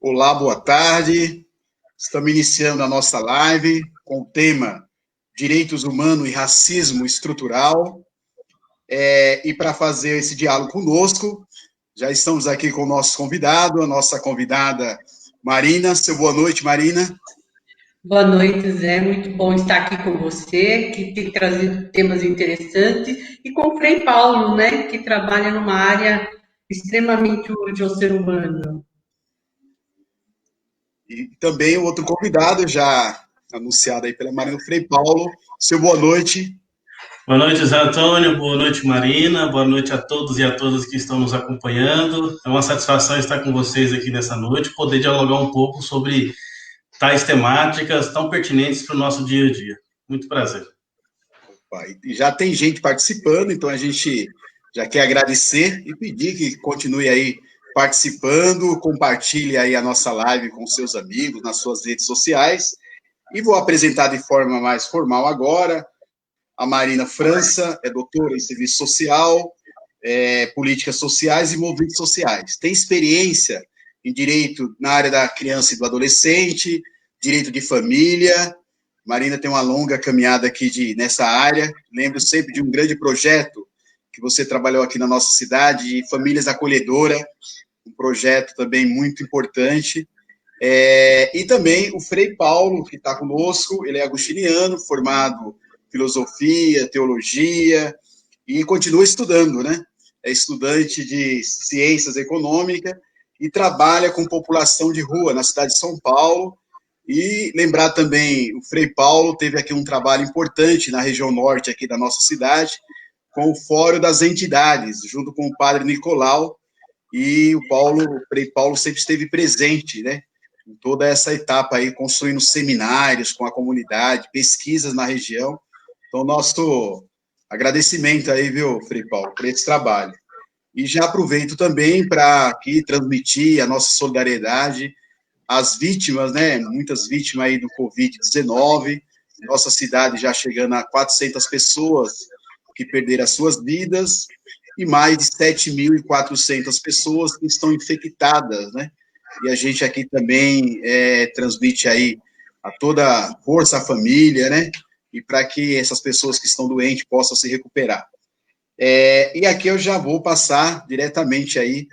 Olá, boa tarde. Estamos iniciando a nossa live com o tema Direitos Humanos e Racismo Estrutural. E para fazer esse diálogo conosco, já estamos aqui com o nosso convidado, a nossa convidada Marina. Seu boa noite, Marina. Boa noite, Zé. Muito bom estar aqui com você, que tem trazido temas interessantes, e com o Frei Paulo, né, que trabalha numa área extremamente útil ao ser humano. E também o outro convidado, já anunciado aí pela Marina, o Frei Paulo. Seu boa noite. Boa noite, Zé Antônio. Boa noite, Marina. Boa noite a todos e a todas que estão nos acompanhando. É uma satisfação estar com vocês aqui nessa noite, poder dialogar um pouco sobre tais temáticas tão pertinentes para o nosso dia a dia. Muito prazer. E já tem gente participando, então a gente já quer agradecer e pedir que continue aí participando, compartilhe aí a nossa live com seus amigos nas suas redes sociais. E vou apresentar de forma mais formal agora a Marina França, é doutora em Serviço Social, Políticas Sociais e Movimentos Sociais. Tem experiência em direito na área da criança e do adolescente, direito de família. Marina tem uma longa caminhada aqui nessa área. Lembro sempre de um grande projeto que você trabalhou aqui na nossa cidade, de Famílias Acolhedora, um projeto também muito importante. E também o Frei Paulo, que está conosco, ele é agostiniano, formado em filosofia, teologia, e continua estudando, né? É estudante de ciências econômicas e trabalha com população de rua na cidade de São Paulo. E lembrar também, o Frei Paulo teve aqui um trabalho importante na região norte aqui da nossa cidade, com o Fórum das Entidades, junto com o padre Nicolau, e o Frei Paulo sempre esteve presente, né, em toda essa etapa aí, construindo seminários com a comunidade, pesquisas na região. Então, nosso agradecimento aí, viu, Frei Paulo, por esse trabalho. E já aproveito também para aqui transmitir a nossa solidariedade às vítimas, né, muitas vítimas aí do Covid-19, nossa cidade já chegando a 400 pessoas que perderam as suas vidas, e mais de 7.400 pessoas que estão infectadas, né, e a gente aqui também transmite aí a toda a força à família, né, e para que essas pessoas que estão doentes possam se recuperar. E aqui eu já vou passar diretamente aí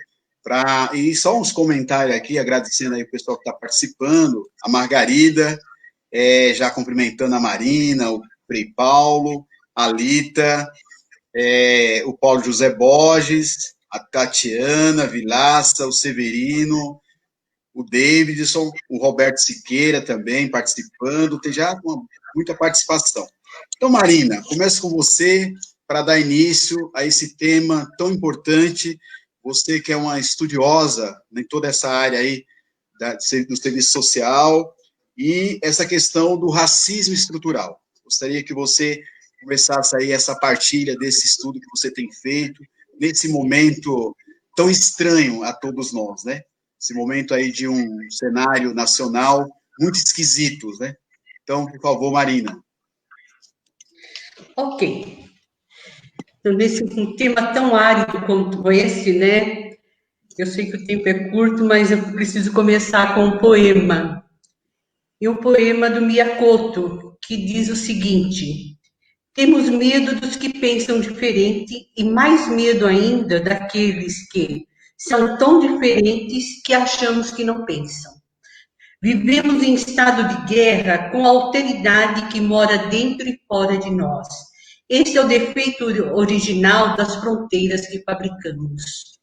e só uns comentários aqui, agradecendo aí o pessoal que está participando, a Margarida, já cumprimentando a Marina, o Frei Paulo, a Lita, o Paulo José Borges, a Tatiana Vilaça, o Severino, o Davidson, o Roberto Siqueira também participando, tem já muita participação. Então, Marina, começo com você para dar início a esse tema tão importante. Você que é uma estudiosa em toda essa área aí do serviço social e essa questão do racismo estrutural. Gostaria que você começasse aí essa partilha desse estudo que você tem feito nesse momento tão estranho a todos nós, né? Esse momento aí de um cenário nacional muito esquisito, né? Então, por favor, Marina. Ok. Então, nesse um tema tão árido quanto esse, né? Eu sei que o tempo é curto, mas eu preciso começar com um poema. E um poema do Miyakoto, que diz o seguinte: temos medo dos que pensam diferente e mais medo ainda daqueles que são tão diferentes que achamos que não pensam. Vivemos em estado de guerra com a alteridade que mora dentro e fora de nós. Esse é o defeito original das fronteiras que fabricamos.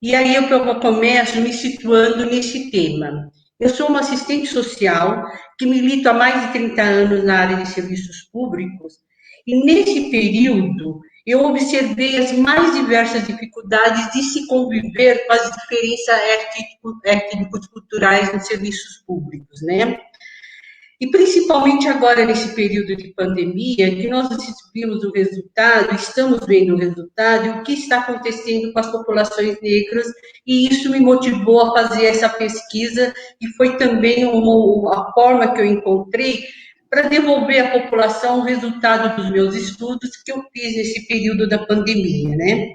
E aí eu começo me situando nesse tema. Eu sou uma assistente social que milito há mais de 30 anos na área de serviços públicos e nesse período eu observei as mais diversas dificuldades de se conviver com as diferenças étnico-culturais nos serviços públicos, né? E principalmente agora, nesse período de pandemia, que nós vimos o resultado, estamos vendo o resultado, e o que está acontecendo com as populações negras, e isso me motivou a fazer essa pesquisa, e foi também a forma que eu encontrei para devolver à população o resultado dos meus estudos que eu fiz nesse período da pandemia, né?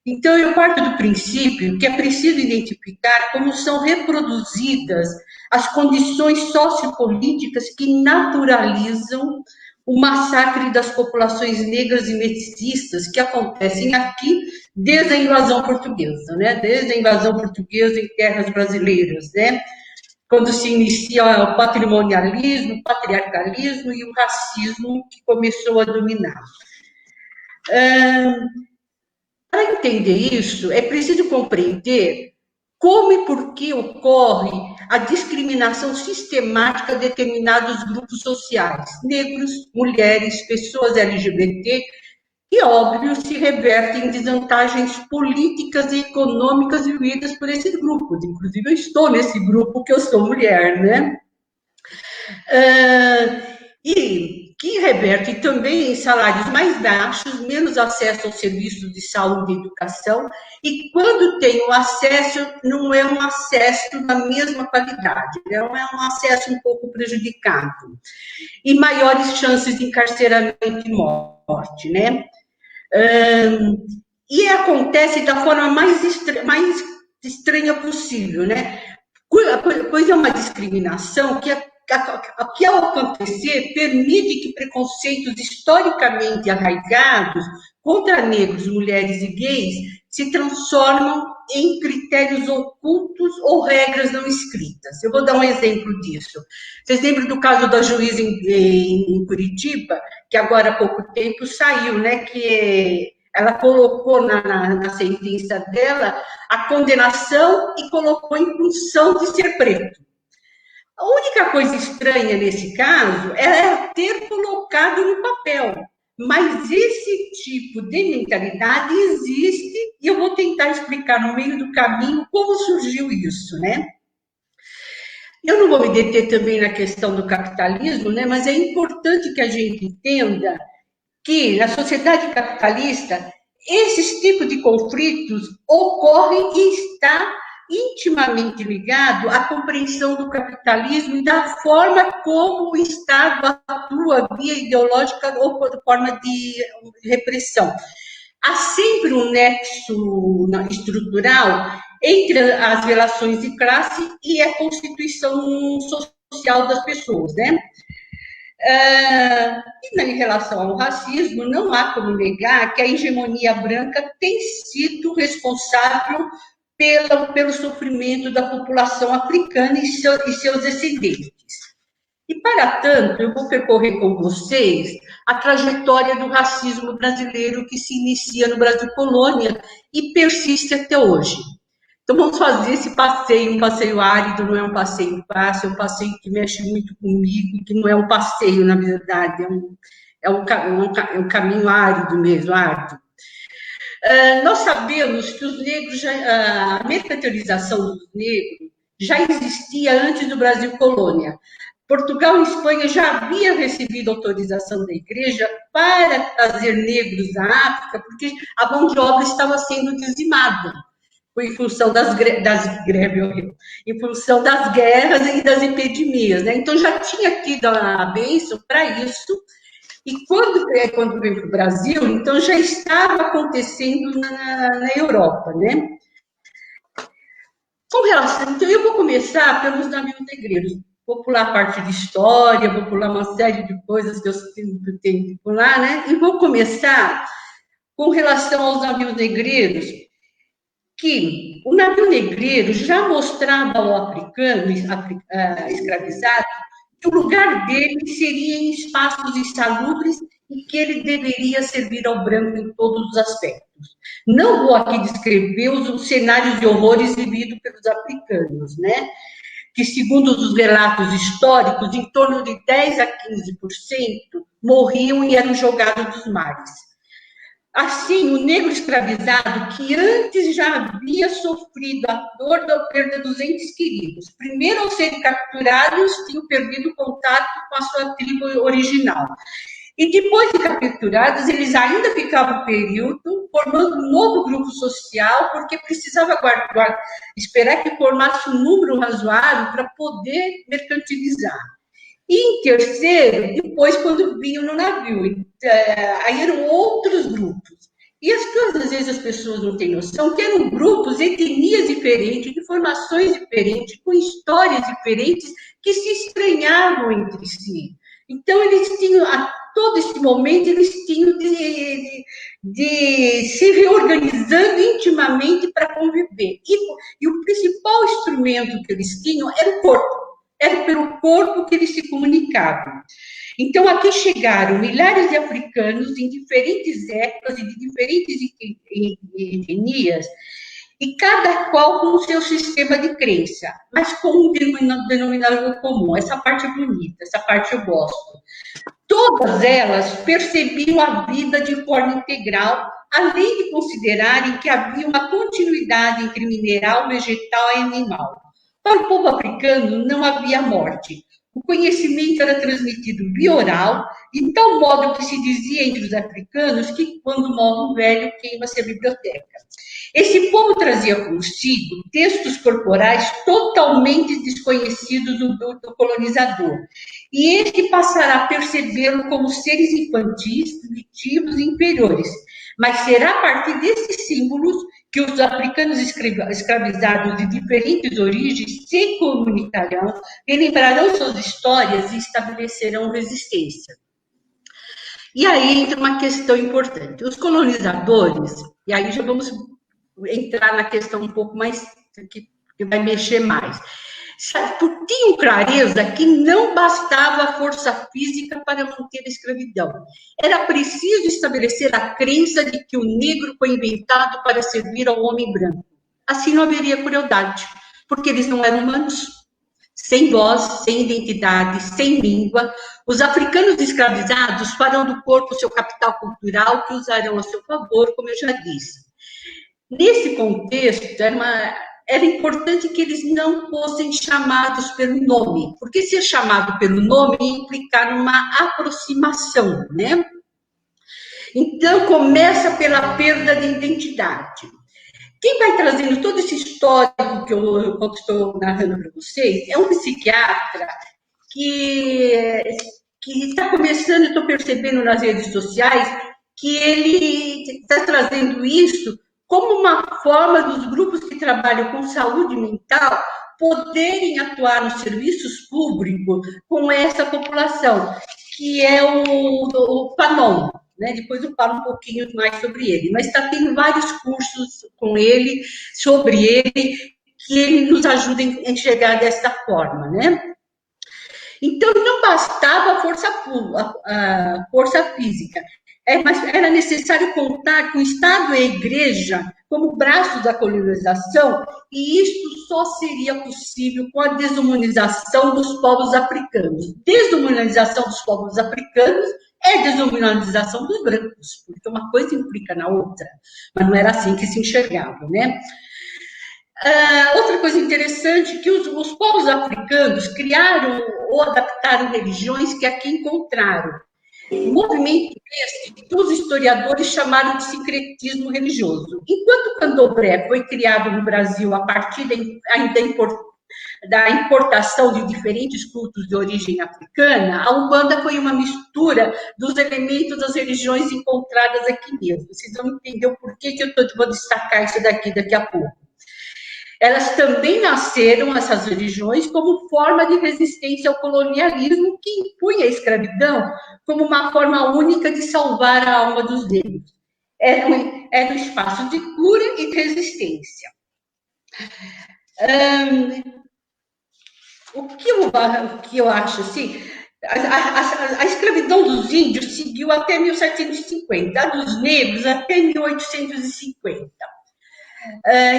Então, eu parto do princípio que é preciso identificar como são reproduzidas as condições sociopolíticas que naturalizam o massacre das populações negras e mestiças que acontecem aqui desde a invasão portuguesa, né? Desde a invasão portuguesa em terras brasileiras, né? Quando se inicia o patrimonialismo, o patriarcalismo e o racismo que começou a dominar. Para entender isso, é preciso compreender como e por que ocorre a discriminação sistemática de determinados grupos sociais, negros, mulheres, pessoas LGBT, e, óbvio, se reverte em desvantagens políticas e econômicas vividas por esses grupos. Inclusive, eu estou nesse grupo que eu sou mulher, né? E que reverte também em salários mais baixos, menos acesso aos serviços de saúde e educação, e quando tem o acesso, não é um acesso da mesma qualidade, é um acesso um pouco prejudicado, e maiores chances de encarceramento e morte, né? E acontece da forma mais estranha possível, né? Pois é uma discriminação que ao acontecer, permite que preconceitos historicamente arraigados contra negros, mulheres e gays se transformam em critérios ocultos ou regras não escritas. Eu vou dar um exemplo disso. Vocês lembram do caso da juíza em Curitiba, que agora há pouco tempo saiu, né, que ela colocou na sentença dela a condenação e colocou em função de ser preto. A única coisa estranha nesse caso é ter colocado no papel, mas esse tipo de mentalidade existe e eu vou tentar explicar no meio do caminho como surgiu isso, né? Eu não vou me deter também na questão do capitalismo, né? Mas é importante que a gente entenda que na sociedade capitalista esses tipos de conflitos ocorrem e está intimamente ligado à compreensão do capitalismo e da forma como o Estado atua via ideológica ou por forma de repressão. Há sempre um nexo estrutural entre as relações de classe e a constituição social das pessoas, né? E em relação ao racismo, não há como negar que a hegemonia branca tem sido responsável pelo sofrimento da população africana e seus descendentes. E, para tanto, eu vou percorrer com vocês a trajetória do racismo brasileiro que se inicia no Brasil colônia e persiste até hoje. Então, vamos fazer esse passeio, um passeio árido, não é um passeio fácil, é um passeio que mexe muito comigo, que não é um passeio, na verdade, é um caminho árido mesmo, árduo. Nós sabemos que os negros, a mercantilização dos negros já existia antes do Brasil colônia. Portugal e Espanha já haviam recebido autorização da igreja para trazer negros da África, porque a mão de obra estava sendo dizimada, em função das greves, em função das guerras e das epidemias, né? Então já tinha tido a bênção para isso. E quando veio para o Brasil, então já estava acontecendo na Europa, né? Com relação, então eu vou começar pelos navios negreiros. Vou pular a parte de história, vou pular uma série de coisas que eu tenho que pular, né? E vou começar com relação aos navios negreiros, que o navio negreiro já mostrava ao africano escravizado que o lugar dele seria em espaços insalubres e que ele deveria servir ao branco em todos os aspectos. Não vou aqui descrever os cenários de horrores vividos pelos africanos, né? Que, segundo os relatos históricos, em torno de 10 a 15% morriam e eram jogados dos mares. Assim, o negro escravizado, que antes já havia sofrido a dor da perda dos entes queridos, primeiro ao serem capturados, tinham perdido o contato com a sua tribo original. E depois de capturados, eles ainda ficavam um período formando um novo grupo social, porque precisava esperar que formasse um número razoável para poder mercantilizar. E em terceiro, depois, quando vinham no navio. Aí eram outros grupos. E as coisas, às vezes, as pessoas não têm noção que eram grupos, etnias diferentes, de formações diferentes, com histórias diferentes, que se estranhavam entre si. Então, eles tinham, a todo esse momento, eles tinham de se reorganizando intimamente para conviver. E o principal instrumento que eles tinham era o corpo. Era pelo corpo que eles se comunicavam. Então, aqui chegaram milhares de africanos em diferentes épocas e de diferentes etnias, e cada qual com o seu sistema de crença, mas com um denominador comum. Essa parte é bonita, essa parte eu gosto. Todas elas percebiam a vida de forma integral, além de considerarem que havia uma continuidade entre mineral, vegetal e animal. Para o povo africano não havia morte. O conhecimento era transmitido via oral, de tal modo que se dizia entre os africanos que quando morre um velho, queima-se a biblioteca. Esse povo trazia consigo textos corporais totalmente desconhecidos do colonizador, e este passará a percebê-lo como seres infantis, primitivos e inferiores. Mas será a partir desses símbolos que os africanos escravizados de diferentes origens se comunicarão, relembrarão suas histórias e estabelecerão resistência. E aí entra uma questão importante. Os colonizadores, e aí já vamos entrar na questão um pouco mais, que vai mexer mais, tinham clareza que não bastava a força física para manter a escravidão. Era preciso estabelecer a crença de que o negro foi inventado para servir ao homem branco. Assim não haveria crueldade, porque eles não eram humanos. Sem voz, sem identidade, sem língua, os africanos escravizados farão do corpo seu capital cultural que usarão a seu favor, como eu já disse. Nesse contexto, era importante que eles não fossem chamados pelo nome, porque ser chamado pelo nome ia implicar numa aproximação, né? Então, começa pela perda de identidade. Quem vai trazendo todo esse histórico que eu estou narrando para vocês é um psiquiatra que está começando, estou percebendo nas redes sociais, que ele está trazendo isso como uma forma dos grupos que trabalham com saúde mental poderem atuar nos serviços públicos com essa população, que é o PANOM, né? Depois eu falo um pouquinho mais sobre ele, mas está tendo vários cursos com ele, sobre ele, que ele nos ajuda a enxergar dessa forma, né? Então, não bastava a força física, mas era necessário contar com o Estado e a Igreja como braços da colonização, e isso só seria possível com a desumanização dos povos africanos. Desumanização dos povos africanos é desumanização dos brancos, porque uma coisa implica na outra, mas não era assim que se enxergava, né? Outra coisa interessante é que os povos africanos criaram ou adaptaram religiões que aqui encontraram. Um movimento esse que os historiadores chamaram de sincretismo religioso. Enquanto o candomblé foi criado no Brasil a partir da importação de diferentes cultos de origem africana, a Umbanda foi uma mistura dos elementos das religiões encontradas aqui mesmo. Vocês vão entender o porquê que eu vou destacar isso daqui a pouco. Elas também nasceram, essas religiões, como forma de resistência ao colonialismo que impunha a escravidão como uma forma única de salvar a alma dos negros. Era um espaço de cura e de resistência. O que eu acho assim, a escravidão dos índios seguiu até 1750, a dos negros até 1850.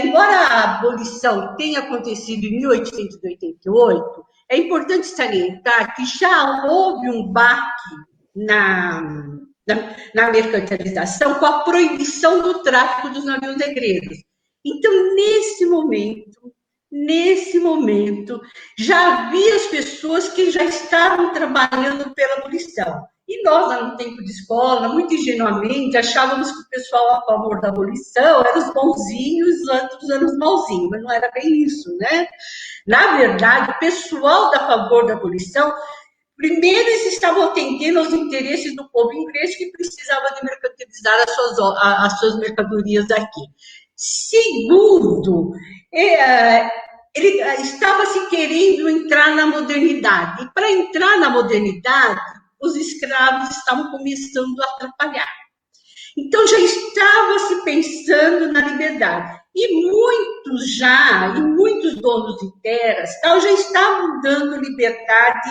Embora a abolição tenha acontecido em 1888, é importante salientar que já houve um baque na mercantilização com a proibição do tráfico dos navios negreiros. Então, nesse momento, já havia as pessoas que já estavam trabalhando pela abolição. E nós, lá no tempo de escola, muito ingenuamente, achávamos que o pessoal a favor da abolição eram os bonzinhos, os outros eram os malzinhos, mas não era bem isso, né? Na verdade, o pessoal a favor da abolição Primeiro, eles estavam atendendo aos interesses do povo inglês que precisava de mercantilizar as suas mercadorias aqui. Segundo, ele estava se querendo entrar na modernidade. E para entrar na modernidade, os escravos estavam começando a atrapalhar. Então, já estava se pensando na liberdade. E muitos donos de terras já estavam dando liberdade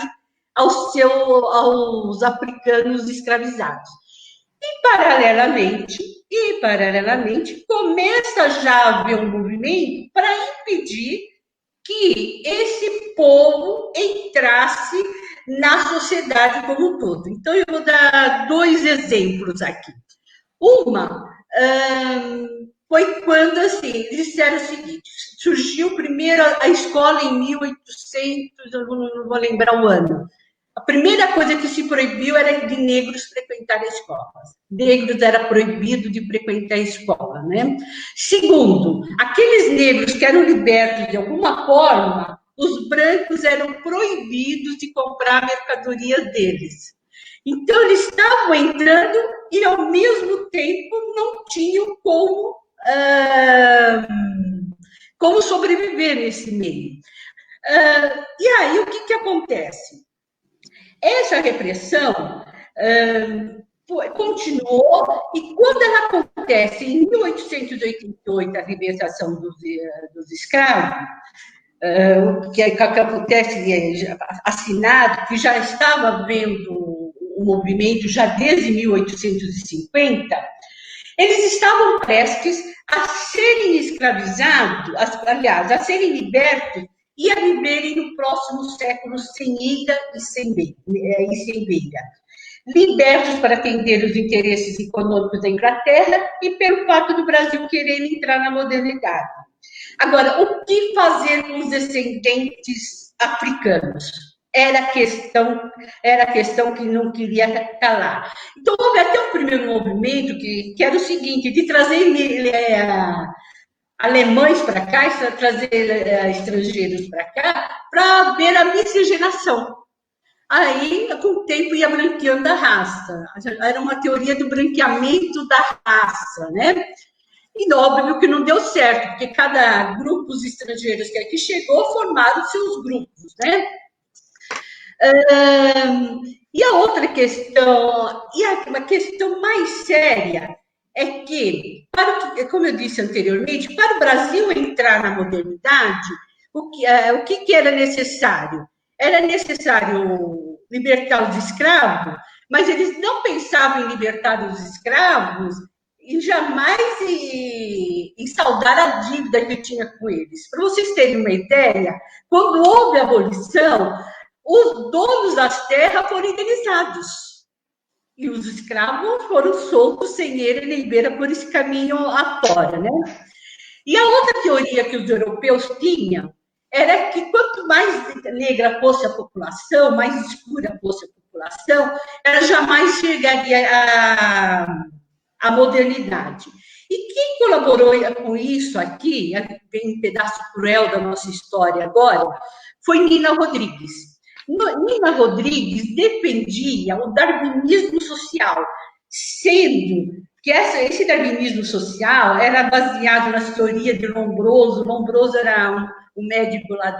aos africanos escravizados. E, paralelamente, começa já a haver um movimento para impedir que esse povo entrasse na sociedade como um todo. Então, eu vou dar 2 exemplos aqui. Uma foi quando, assim, eles disseram o seguinte, surgiu primeiro a escola em 1800, eu não vou lembrar o ano. A primeira coisa que se proibiu era de negros frequentarem escolas. Negros era proibido de frequentar a escola, né? Segundo, aqueles negros que eram libertos de alguma forma, os brancos eram proibidos de comprar mercadorias deles. Então, eles estavam entrando e, ao mesmo tempo, não tinham como sobreviver nesse meio. E aí, o que acontece? Essa repressão continuou, e quando ela acontece em 1888, a libertação dos escravos, que acontece assinado, que já estava havendo o movimento já desde 1850, eles estavam prestes a serem escravizados, aliás, a serem libertos e a viverem no próximo século sem ira e sem beira. Libertos para atender os interesses econômicos da Inglaterra e pelo fato do Brasil querer entrar na modernidade. Agora, o que fazer com os descendentes africanos? Era a questão que não queria calar. Então, houve até um primeiro movimento que era o seguinte, de trazer alemães para cá, trazer estrangeiros para cá, para ver a miscigenação. Aí, com o tempo, ia branqueando a raça. Era uma teoria do branqueamento da raça, né? E óbvio que não deu certo, porque cada grupo, os estrangeiros que aqui chegou, formaram seus grupos, né? E a outra questão, uma questão mais séria, é que, como eu disse anteriormente, para o Brasil entrar na modernidade, o que era necessário? Era necessário libertar os escravos, mas eles não pensavam em libertar os escravos e jamais em saldar a dívida que tinha com eles. Para vocês terem uma ideia, quando houve a abolição, os donos das terras foram indenizados. E os escravos foram soltos sem ele nem beira por esse caminho afora, né? E a outra teoria que os europeus tinham era que quanto mais negra fosse a população, mais escura fosse a população, ela jamais chegaria à modernidade. E quem colaborou com isso aqui, vem um pedaço cruel da nossa história agora, foi Nina Rodrigues. Nina Rodrigues defendia o darwinismo social, sendo que esse darwinismo social era baseado na teoria de Lombroso. Lombroso era um médico lá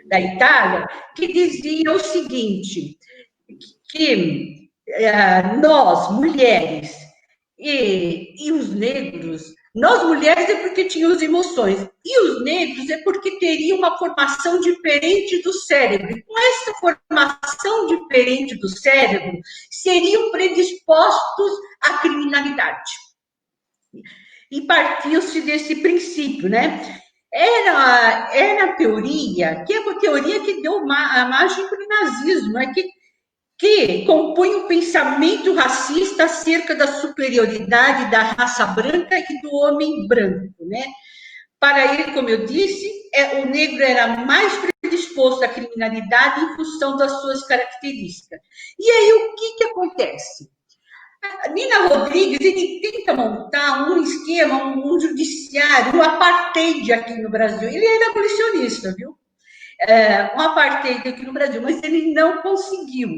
da Itália, que dizia o seguinte, que nós, mulheres, e os negros, nós mulheres é porque tínhamos emoções, e os negros é porque teriam uma formação diferente do cérebro. E com essa formação diferente do cérebro, seriam predispostos à criminalidade. E partiu-se desse princípio, né? Era a teoria, que é uma teoria que deu a margem para o nazismo, que compõe um pensamento racista acerca da superioridade da raça branca e do homem branco, né? Para ele, como eu disse, o negro era mais predisposto à criminalidade em função das suas características. E aí, o que acontece? Nina Rodrigues, ele tenta montar um esquema, um judiciário, um apartheid aqui no Brasil. Ele era abolicionista, viu? um apartheid aqui no Brasil, mas ele não conseguiu.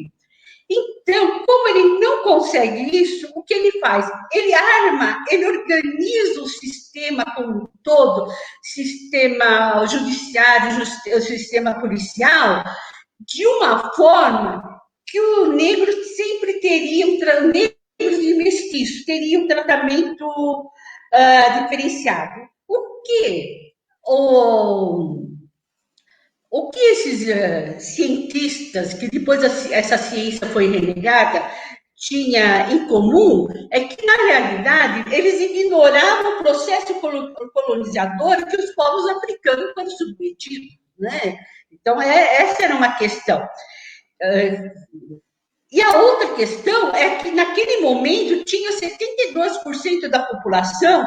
Então, como ele não consegue isso, o que ele faz? Ele arma, ele organiza o sistema como um todo, sistema judiciário, o sistema policial, de uma forma que o negro sempre teria negros e mestiços teriam um tratamento diferenciado. O que esses cientistas, que depois essa ciência foi renegada, tinha em comum é que, na realidade, eles ignoravam o processo colonizador que os povos africanos foram submetidos, né? Então, essa era uma questão. E a outra questão é que, naquele momento, tinha 72% da população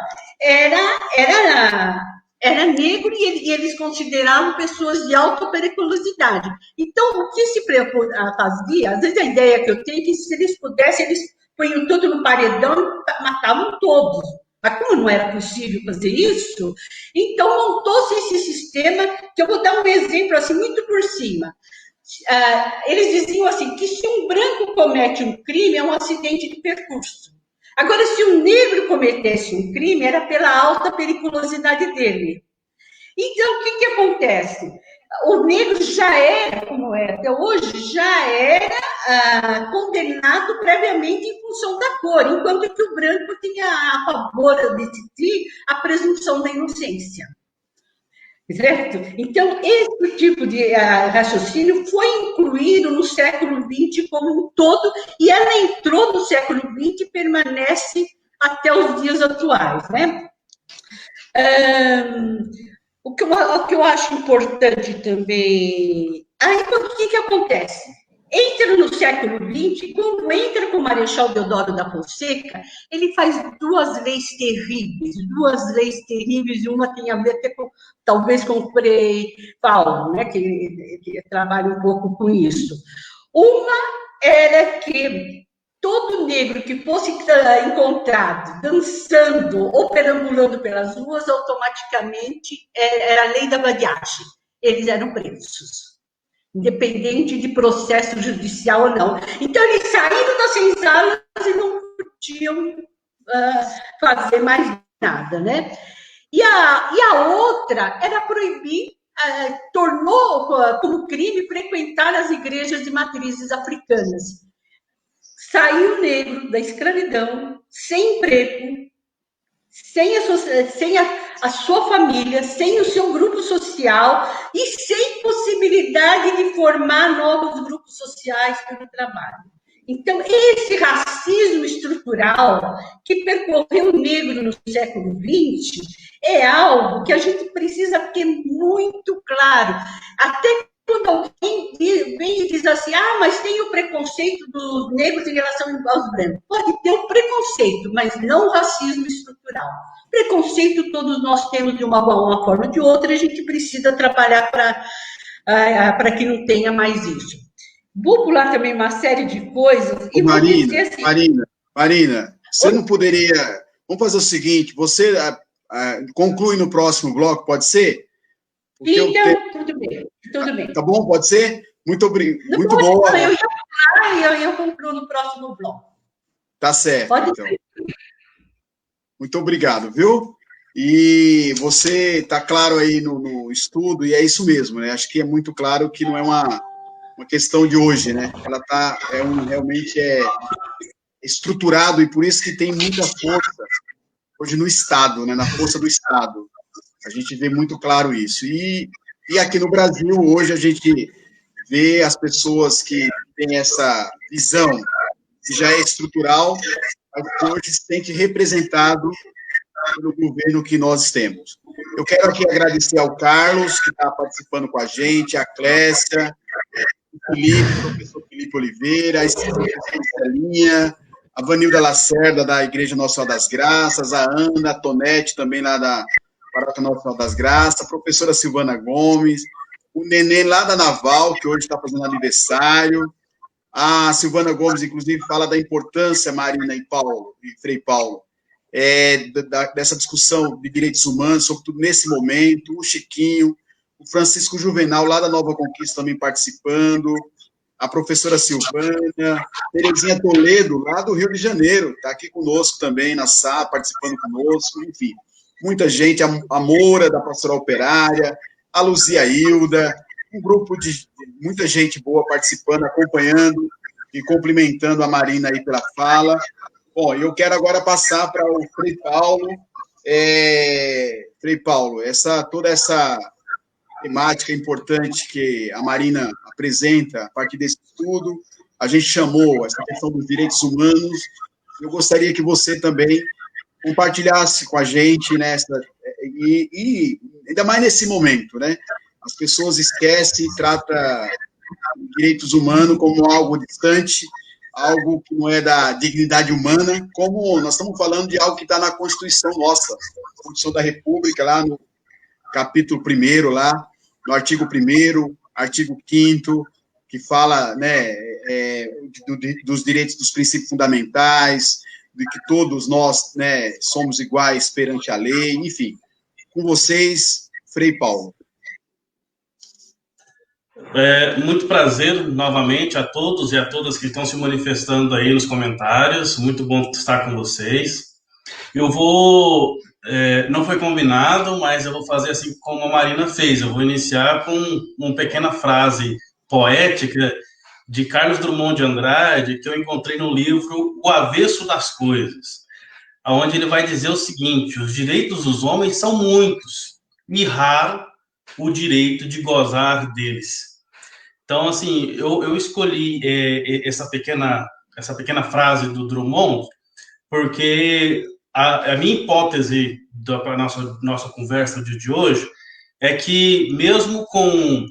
era negro e eles consideravam pessoas de alta periculosidade. Então, o que se fazia, às vezes a ideia que eu tenho é que se eles pudessem, eles punham tudo no paredão e matavam todos. Mas como não era possível fazer isso, então montou-se esse sistema, que eu vou dar um exemplo assim, muito por cima. Eles diziam assim, que se um branco comete um crime, é um acidente de percurso. Agora, se um negro cometesse um crime, era pela alta periculosidade dele. Então, o que acontece? O negro já era, como é até hoje, já era condenado previamente em função da cor, enquanto que o branco tinha a favor de si a presunção da inocência. Certo? Então, esse tipo de raciocínio foi incluído no século XX como um todo, e ela entrou no século XX e permanece até os dias atuais, né? O que eu acho importante também... Aí, o que acontece? Entra no século XX, quando entra com o Marechal Deodoro da Fonseca, ele faz duas leis terríveis, e uma tem a ver até talvez com o Frei Paulo, né, que trabalha um pouco com isso. Uma era que todo negro que fosse encontrado dançando ou perambulando pelas ruas, automaticamente era a lei da vadiagem, eles eram presos, independente de processo judicial ou não. Então, eles saíram das senzalas e não podiam fazer mais nada, né? E a outra era proibir, tornou como crime frequentar as igrejas de matrizes africanas. Saiu o negro da escravidão, sem emprego, sem a sua família, sem o seu grupo social e sem possibilidade de formar novos grupos sociais pelo trabalho. Então, esse racismo estrutural que percorreu o negro no século XX é algo que a gente precisa ter muito claro. Até quando alguém vem e diz assim, mas tem o preconceito dos negros em relação aos brancos. Pode ter o preconceito, mas não o racismo estrutural. Preconceito todos nós temos de uma forma ou de outra, a gente precisa trabalhar para que não tenha mais isso. Vou pular também uma série de coisas. E Marina, você não poderia... Vamos fazer o seguinte, você conclui no próximo bloco, pode ser? Porque então, tudo bem. Tá bom, pode ser? Muito bom. Eu ia falar e eu concluo no próximo bloco. Tá certo, pode então. Ser. Muito obrigado, viu? E você está claro aí no estudo, e é isso mesmo, né? Acho que é muito claro que não é uma questão de hoje, né? Ela realmente é estruturado, e por isso que tem muita força hoje no Estado, né? Na força do Estado. A gente vê muito claro isso. E aqui no Brasil, hoje, a gente vê as pessoas que têm essa visão, que já é estrutural, mas que hoje se sente representado pelo governo que nós temos. Eu quero aqui agradecer ao Carlos, que está participando com a gente, a Clécia, o Felipe, o professor Felipe Oliveira, a Estelinha, a Vanilda Lacerda, da Igreja Nossa Senhora das Graças, a Ana, a Tonete, também lá da Paróquia Nossa Senhora das Graças, a professora Silvana Gomes, o Nenê lá da Naval, que hoje está fazendo aniversário. A Silvana Gomes, inclusive, fala da importância, Marina e Frei Paulo, dessa discussão de direitos humanos, sobretudo nesse momento. O Chiquinho, o Francisco Juvenal, lá da Nova Conquista, também participando, a professora Silvana, Terezinha Toledo, lá do Rio de Janeiro, está aqui conosco também na sala, participando conosco, enfim, muita gente, a Moura, da Pastoral Operária, a Luzia Hilda, um grupo de muita gente boa participando, acompanhando e cumprimentando a Marina aí pela fala. Bom, eu quero agora passar para o Frei Paulo. Frei Paulo, toda essa temática importante que a Marina apresenta a partir desse estudo, a gente chamou essa questão dos direitos humanos. Eu gostaria que você também compartilhasse com a gente e ainda mais nesse momento, né? As pessoas esquecem e tratam direitos humanos como algo distante, algo que não é da dignidade humana, como nós estamos falando de algo que está na Constituição nossa, Constituição da República, lá no capítulo 1º, lá, no artigo 1º, artigo 5º, que fala, né, dos direitos, dos princípios fundamentais, de que todos nós, né, somos iguais perante a lei, enfim. Com vocês, Frei Paulo. Muito prazer, novamente, a todos e a todas que estão se manifestando aí nos comentários. Muito bom estar com vocês. Eu vou... não foi combinado, mas eu vou fazer assim como a Marina fez. Eu vou iniciar com uma pequena frase poética de Carlos Drummond de Andrade, que eu encontrei no livro O Avesso das Coisas, onde ele vai dizer o seguinte: os direitos dos homens são muitos, e raro o direito de gozar deles. Então, assim, eu escolhi essa pequena frase do Drummond, porque a minha hipótese para a nossa conversa de hoje é que, mesmo com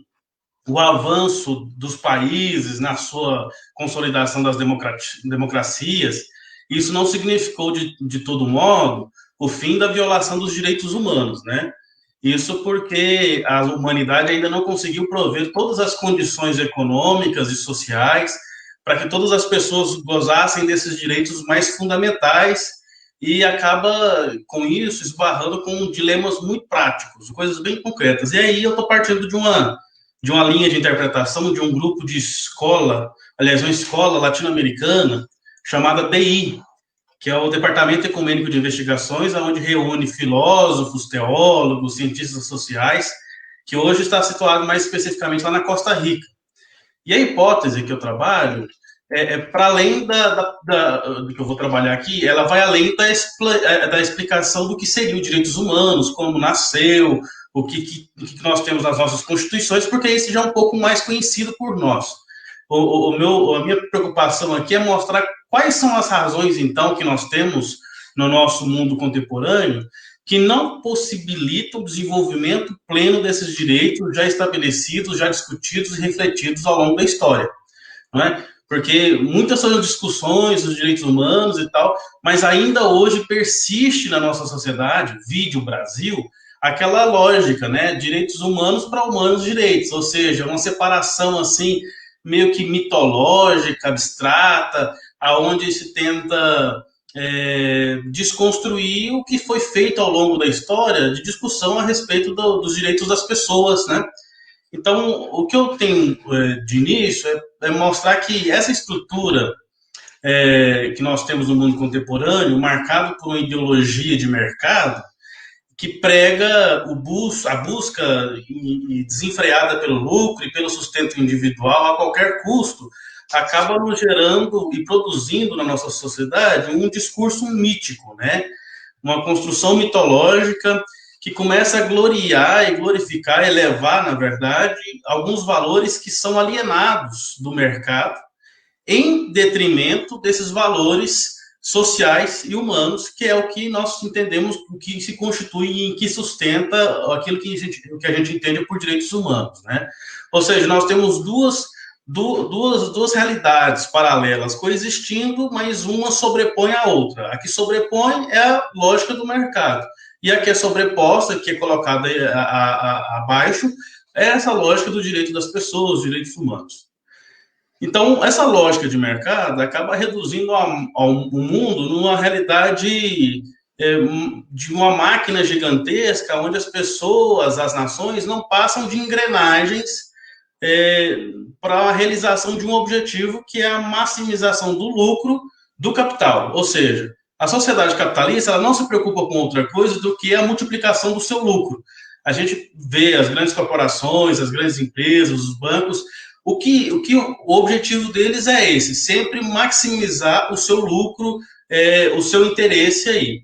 o avanço dos países na sua consolidação das democracias, isso não significou, de todo modo, o fim da violação dos direitos humanos, né? Isso porque a humanidade ainda não conseguiu prover todas as condições econômicas e sociais para que todas as pessoas gozassem desses direitos mais fundamentais, e acaba, com isso, esbarrando com dilemas muito práticos, coisas bem concretas. E aí eu estou partindo de uma linha de interpretação de um grupo de escola, aliás, uma escola latino-americana chamada DI, que é o Departamento Ecumênico de Investigações, onde reúne filósofos, teólogos, cientistas sociais, que hoje está situado mais especificamente lá na Costa Rica. E a hipótese que eu trabalho para além do que eu vou trabalhar aqui, ela vai além da explicação do que seriam os direitos humanos, como nasceu, o que nós temos nas nossas constituições, porque isso já é um pouco mais conhecido por nós. A minha preocupação aqui é mostrar quais são as razões, então, que nós temos no nosso mundo contemporâneo que não possibilitam o desenvolvimento pleno desses direitos já estabelecidos, já discutidos e refletidos ao longo da história, não é? Porque muitas são as discussões dos direitos humanos e tal, mas ainda hoje persiste na nossa sociedade, vide o Brasil, aquela lógica, né? Direitos humanos para humanos direitos, ou seja, uma separação assim, meio que mitológica, abstrata, aonde se tenta desconstruir o que foi feito ao longo da história de discussão a respeito dos direitos das pessoas, né? Então, o que eu tenho de início é mostrar que essa estrutura que nós temos no mundo contemporâneo, marcado por uma ideologia de mercado, que prega a busca desenfreada pelo lucro e pelo sustento individual a qualquer custo, acaba nos gerando e produzindo na nossa sociedade um discurso mítico, né? Uma construção mitológica que começa a gloriar e glorificar, elevar, na verdade, alguns valores que são alienados do mercado, em detrimento desses valores sociais e humanos, que é o que nós entendemos, o que se constitui e em que sustenta aquilo que a gente entende por direitos humanos, né? Ou seja, nós temos duas realidades paralelas coexistindo, mas uma sobrepõe a outra. A que sobrepõe é a lógica do mercado. E a que é sobreposta, que é colocada abaixo, é essa lógica do direito das pessoas, direitos humanos. Então, essa lógica de mercado acaba reduzindo o mundo numa realidade de uma máquina gigantesca, onde as pessoas, as nações, não passam de engrenagens para a realização de um objetivo, que é a maximização do lucro do capital. Ou seja, a sociedade capitalista, ela não se preocupa com outra coisa do que a multiplicação do seu lucro. A gente vê as grandes corporações, as grandes empresas, os bancos, o objetivo deles é esse, sempre maximizar o seu lucro, o seu interesse aí.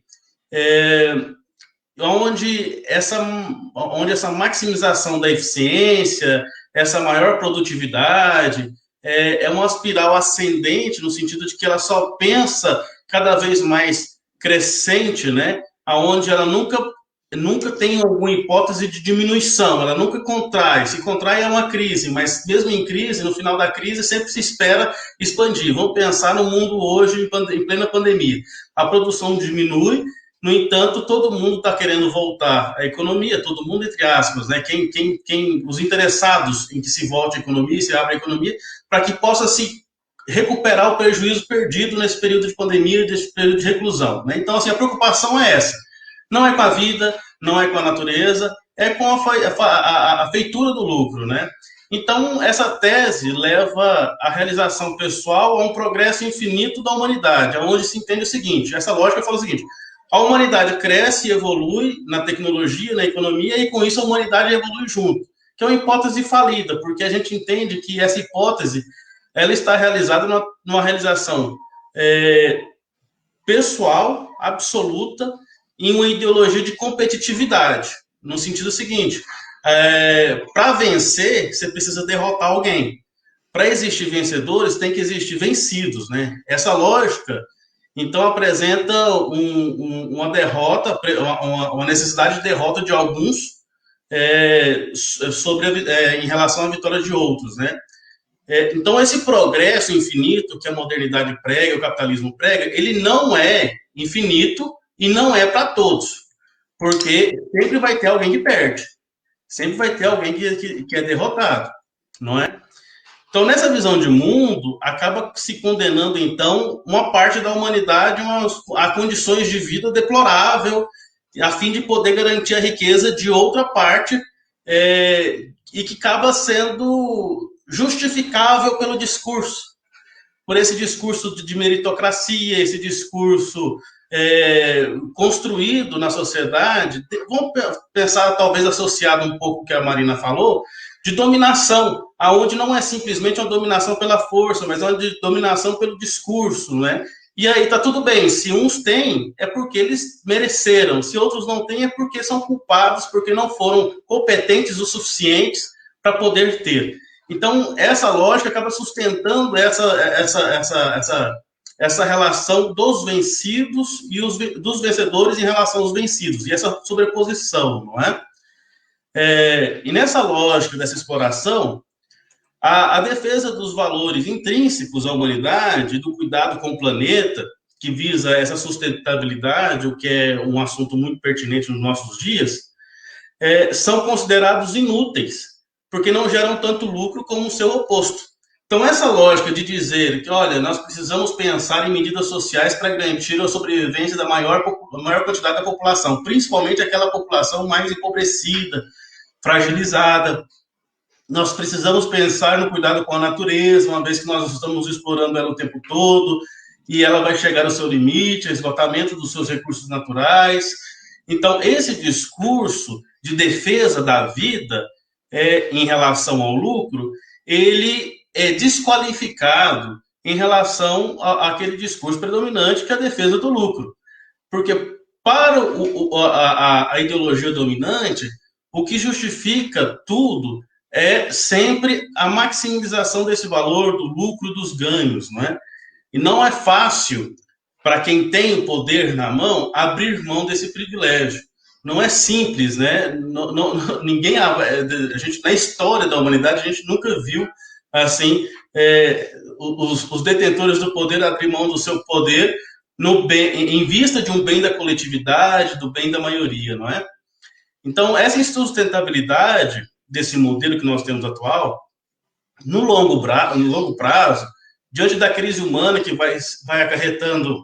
Onde essa maximização da eficiência, essa maior produtividade, é uma espiral ascendente, no sentido de que ela só pensa cada vez mais crescente, né? Onde ela nunca tem alguma hipótese de diminuição, ela nunca contrai. Se contrai é uma crise, mas mesmo em crise, no final da crise, sempre se espera expandir. Vamos pensar no mundo hoje, em plena pandemia. A produção diminui, no entanto, todo mundo está querendo voltar à economia, todo mundo, entre aspas, né? Os interessados em que se volte a economia, se abra a economia, para que possa se recuperar o prejuízo perdido nesse período de pandemia, nesse período de reclusão, né? Então, assim, a preocupação é essa. Não é com a vida, não é com a natureza, é com a feitura do lucro, né? Então, essa tese leva a realização pessoal a um progresso infinito da humanidade, onde se entende o seguinte, essa lógica fala o seguinte: a humanidade cresce e evolui na tecnologia, na economia, e com isso a humanidade evolui junto, que é uma hipótese falida, porque a gente entende que essa hipótese ela está realizada numa realização pessoal, absoluta, em uma ideologia de competitividade, no sentido seguinte, para vencer, você precisa derrotar alguém. Para existir vencedores, tem que existir vencidos, né? Essa lógica, então, apresenta uma derrota, uma necessidade de derrota de alguns em relação à vitória de outros, né? Então, esse progresso infinito que a modernidade prega, o capitalismo prega, ele não é infinito e não é para todos, porque sempre vai ter alguém que perde, sempre vai ter alguém que é derrotado, não é? Então, nessa visão de mundo, acaba se condenando, então, uma parte da humanidade a condições de vida deplorável, a fim de poder garantir a riqueza de outra parte, e que acaba sendo justificável pelo discurso, por esse discurso de meritocracia, esse discurso construído na sociedade, vamos pensar, talvez associado um pouco ao que a Marina falou, de dominação, aonde não é simplesmente uma dominação pela força, mas é uma dominação pelo discurso, né? E aí tá tudo bem, se uns têm, é porque eles mereceram, se outros não têm, é porque são culpados, porque não foram competentes o suficientes para poder ter. Então, essa lógica acaba sustentando essa relação dos vencidos e dos vencedores em relação aos vencidos, e essa sobreposição, não é? E nessa lógica dessa exploração, a defesa dos valores intrínsecos à humanidade, do cuidado com o planeta, que visa essa sustentabilidade, o que é um assunto muito pertinente nos nossos dias, são considerados inúteis, porque não geram tanto lucro como o seu oposto. Então, essa lógica de dizer que, olha, nós precisamos pensar em medidas sociais para garantir a sobrevivência da maior quantidade da população, principalmente aquela população mais empobrecida, fragilizada. Nós precisamos pensar no cuidado com a natureza, uma vez que nós estamos explorando ela o tempo todo, e ela vai chegar ao seu limite, ao esgotamento dos seus recursos naturais. Então, esse discurso de defesa da vida em relação ao lucro, ele é desqualificado em relação àquele discurso predominante que é a defesa do lucro. Porque para a ideologia dominante, o que justifica tudo é sempre a maximização desse valor, do lucro, dos ganhos, não é? E não é fácil para quem tem o poder na mão abrir mão desse privilégio. Não é simples, né? Ninguém, a gente, na história da humanidade, a gente nunca viu assim os detentores do poder abrir mão do seu poder em vista de um bem da coletividade, do bem da maioria, não é? Então, essa insustentabilidade desse modelo que nós temos atual, no longo prazo, diante da crise humana que vai acarretando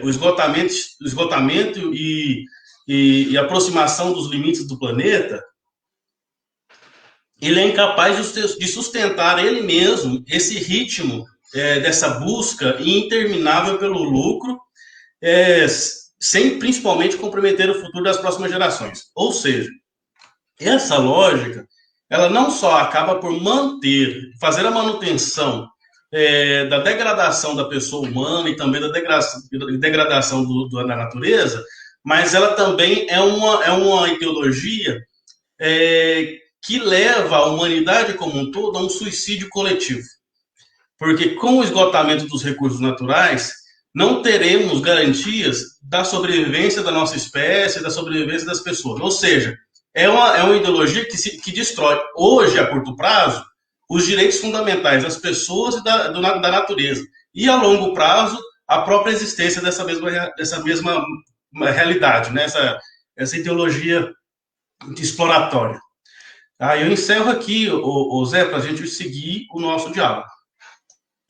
o esgotamento e aproximação dos limites do planeta, ele é incapaz de sustentar ele mesmo esse ritmo dessa busca interminável pelo lucro, sem principalmente comprometer o futuro das próximas gerações. Ou seja, essa lógica, ela não só acaba por fazer a manutenção da degradação da pessoa humana e também da degradação da natureza, mas ela também é uma ideologia que leva a humanidade como um todo a um suicídio coletivo. Porque com o esgotamento dos recursos naturais, não teremos garantias da sobrevivência da nossa espécie, da sobrevivência das pessoas. Ou seja, é uma ideologia que destrói, hoje, a curto prazo, os direitos fundamentais das pessoas e da natureza. E, a longo prazo, a própria existência dessa mesma realidade, né? Essa ideologia exploratória. Eu encerro aqui, Zé, para a gente seguir o nosso diálogo.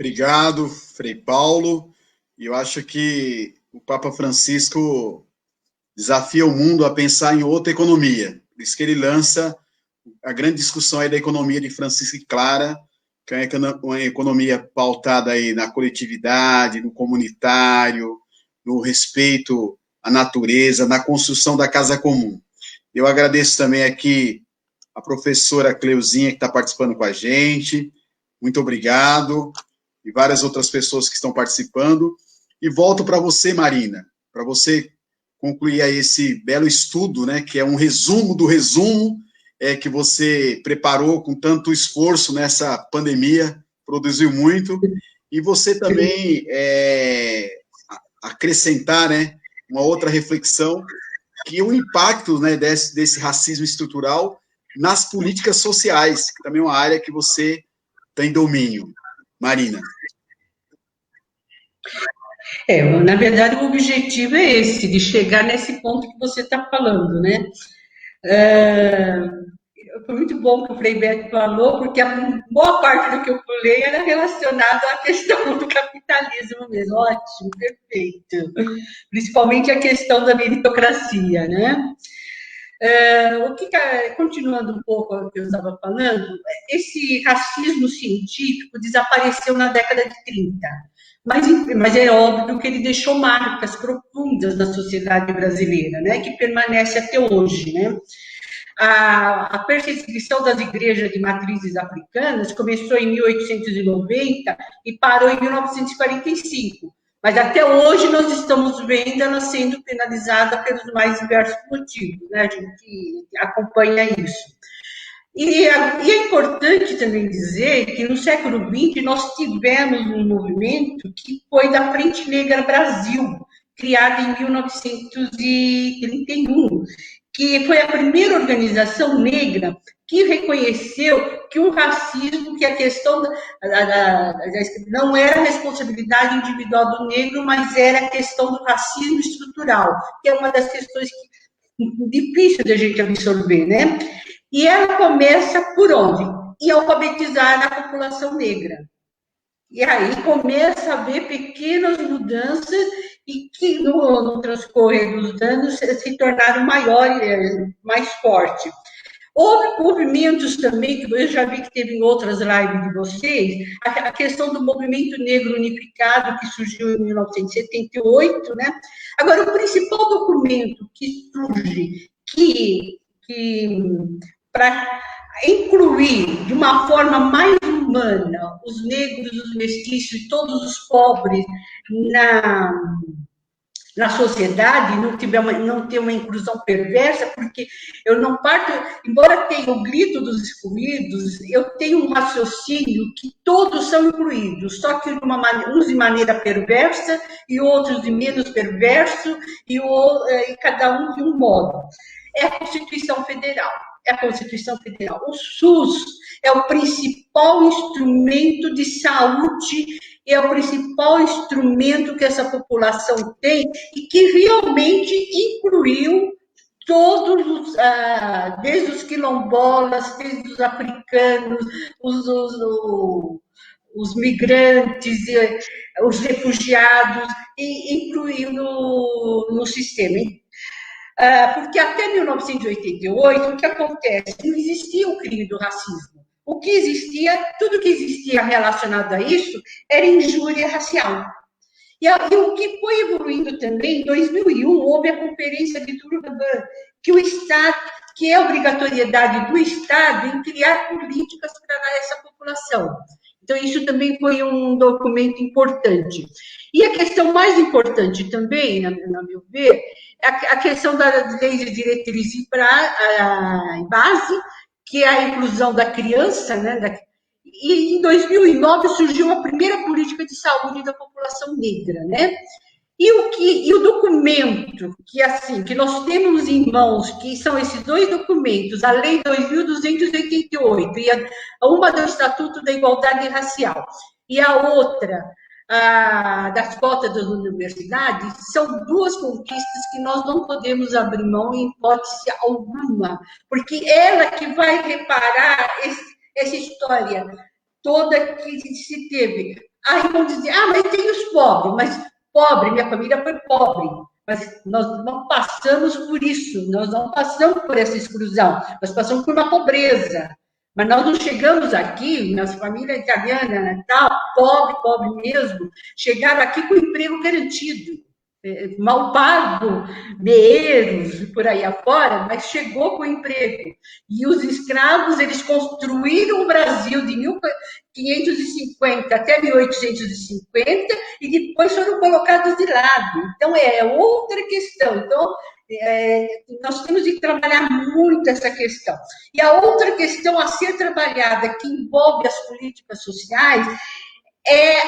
Obrigado, Frei Paulo. E eu acho que o Papa Francisco desafia o mundo a pensar em outra economia. Por isso que ele lança a grande discussão aí da economia de Francisco e Clara, que é uma economia pautada aí na coletividade, no comunitário, no respeito à natureza, na construção da casa comum. Eu agradeço também aqui a professora Cleuzinha, que está participando com a gente. Muito obrigado. E várias outras pessoas que estão participando. E volto para você, Marina, para você concluir aí esse belo estudo, né, que é um resumo do resumo que você preparou com tanto esforço nessa pandemia, produziu muito. E você também acrescentar, né, uma outra reflexão, que o impacto, né, desse racismo estrutural nas políticas sociais, que também é uma área que você tem domínio. Marina. Na verdade, o objetivo é esse, de chegar nesse ponto que você está falando, né? Foi muito bom que o Frei Beto falou, porque a boa parte do que eu falei era relacionado à questão do capitalismo mesmo. Ótimo, perfeito. Principalmente a questão da meritocracia, né? Continuando um pouco o que eu estava falando, esse racismo científico desapareceu na década de 30, mas é óbvio que ele deixou marcas profundas na sociedade brasileira, né, que permanece até hoje, né? A perseguição das igrejas de matrizes africanas começou em 1890 e parou em 1945. Mas até hoje nós estamos vendo ela sendo penalizada pelos mais diversos motivos, né? A gente acompanha isso. E é importante também dizer que no século XX nós tivemos um movimento que foi da Frente Negra Brasil, criada em 1931, que foi a primeira organização negra que reconheceu que o racismo, que a questão não era a responsabilidade individual do negro, mas era a questão do racismo estrutural, que é uma das questões difíceis de a gente absorver, né? E ela começa por onde? Em alfabetizar a população negra. E aí começa a haver pequenas mudanças e que no transcorrer dos anos se tornaram mais fortes. Houve movimentos também, que eu já vi que teve em outras lives de vocês, a questão do movimento negro unificado, que surgiu em 1978, né? Agora, o principal documento que surge, para incluir de uma forma mais humana os negros, os mestiços e todos os pobres na sociedade, não ter uma inclusão perversa, porque eu não parto, embora tenha o grito dos excluídos, eu tenho um raciocínio que todos são incluídos, só que uns de maneira perversa e outros de menos perverso, e cada um de um modo. É a Constituição Federal. O SUS é o principal instrumento de saúde, é o principal instrumento que essa população tem e que realmente incluiu todos, desde os quilombolas, desde os africanos, os migrantes, os refugiados, incluindo no sistema. Porque até 1988, o que acontece? Não existia o crime do racismo. O que existia, tudo que existia relacionado a isso, era injúria racial. E o que foi evoluindo também, em 2001, houve a Conferência de Durban, que o Estado, que é a obrigatoriedade do Estado em criar políticas para essa população. Então, isso também foi um documento importante. E a questão mais importante também, na meu ver, é a questão das leis de diretriz e base, que é a inclusão da criança, né? E em 2009 surgiu a primeira política de saúde da população negra, né? E o documento que nós temos em mãos, que são esses dois documentos, a Lei 2.288 e uma do Estatuto da Igualdade Racial e a outra das cotas das universidades, são duas conquistas que nós não podemos abrir mão em hipótese alguma, porque ela que vai reparar essa história toda que se teve. Aí vão dizer, mas tem os pobres, mas pobre, minha família foi pobre, mas nós não passamos por isso, nós não passamos por essa exclusão, nós passamos por uma pobreza, mas nós não chegamos aqui, nossa família italiana, tal, pobre mesmo, chegaram aqui com emprego garantido, mal pago, meeiros, por aí afora, mas chegou com emprego. E os escravos, eles construíram o Brasil de 1550 até 1850 e depois foram colocados de lado. Então, é outra questão. Então, nós temos que trabalhar muito essa questão. E a outra questão a ser trabalhada, que envolve as políticas sociais, é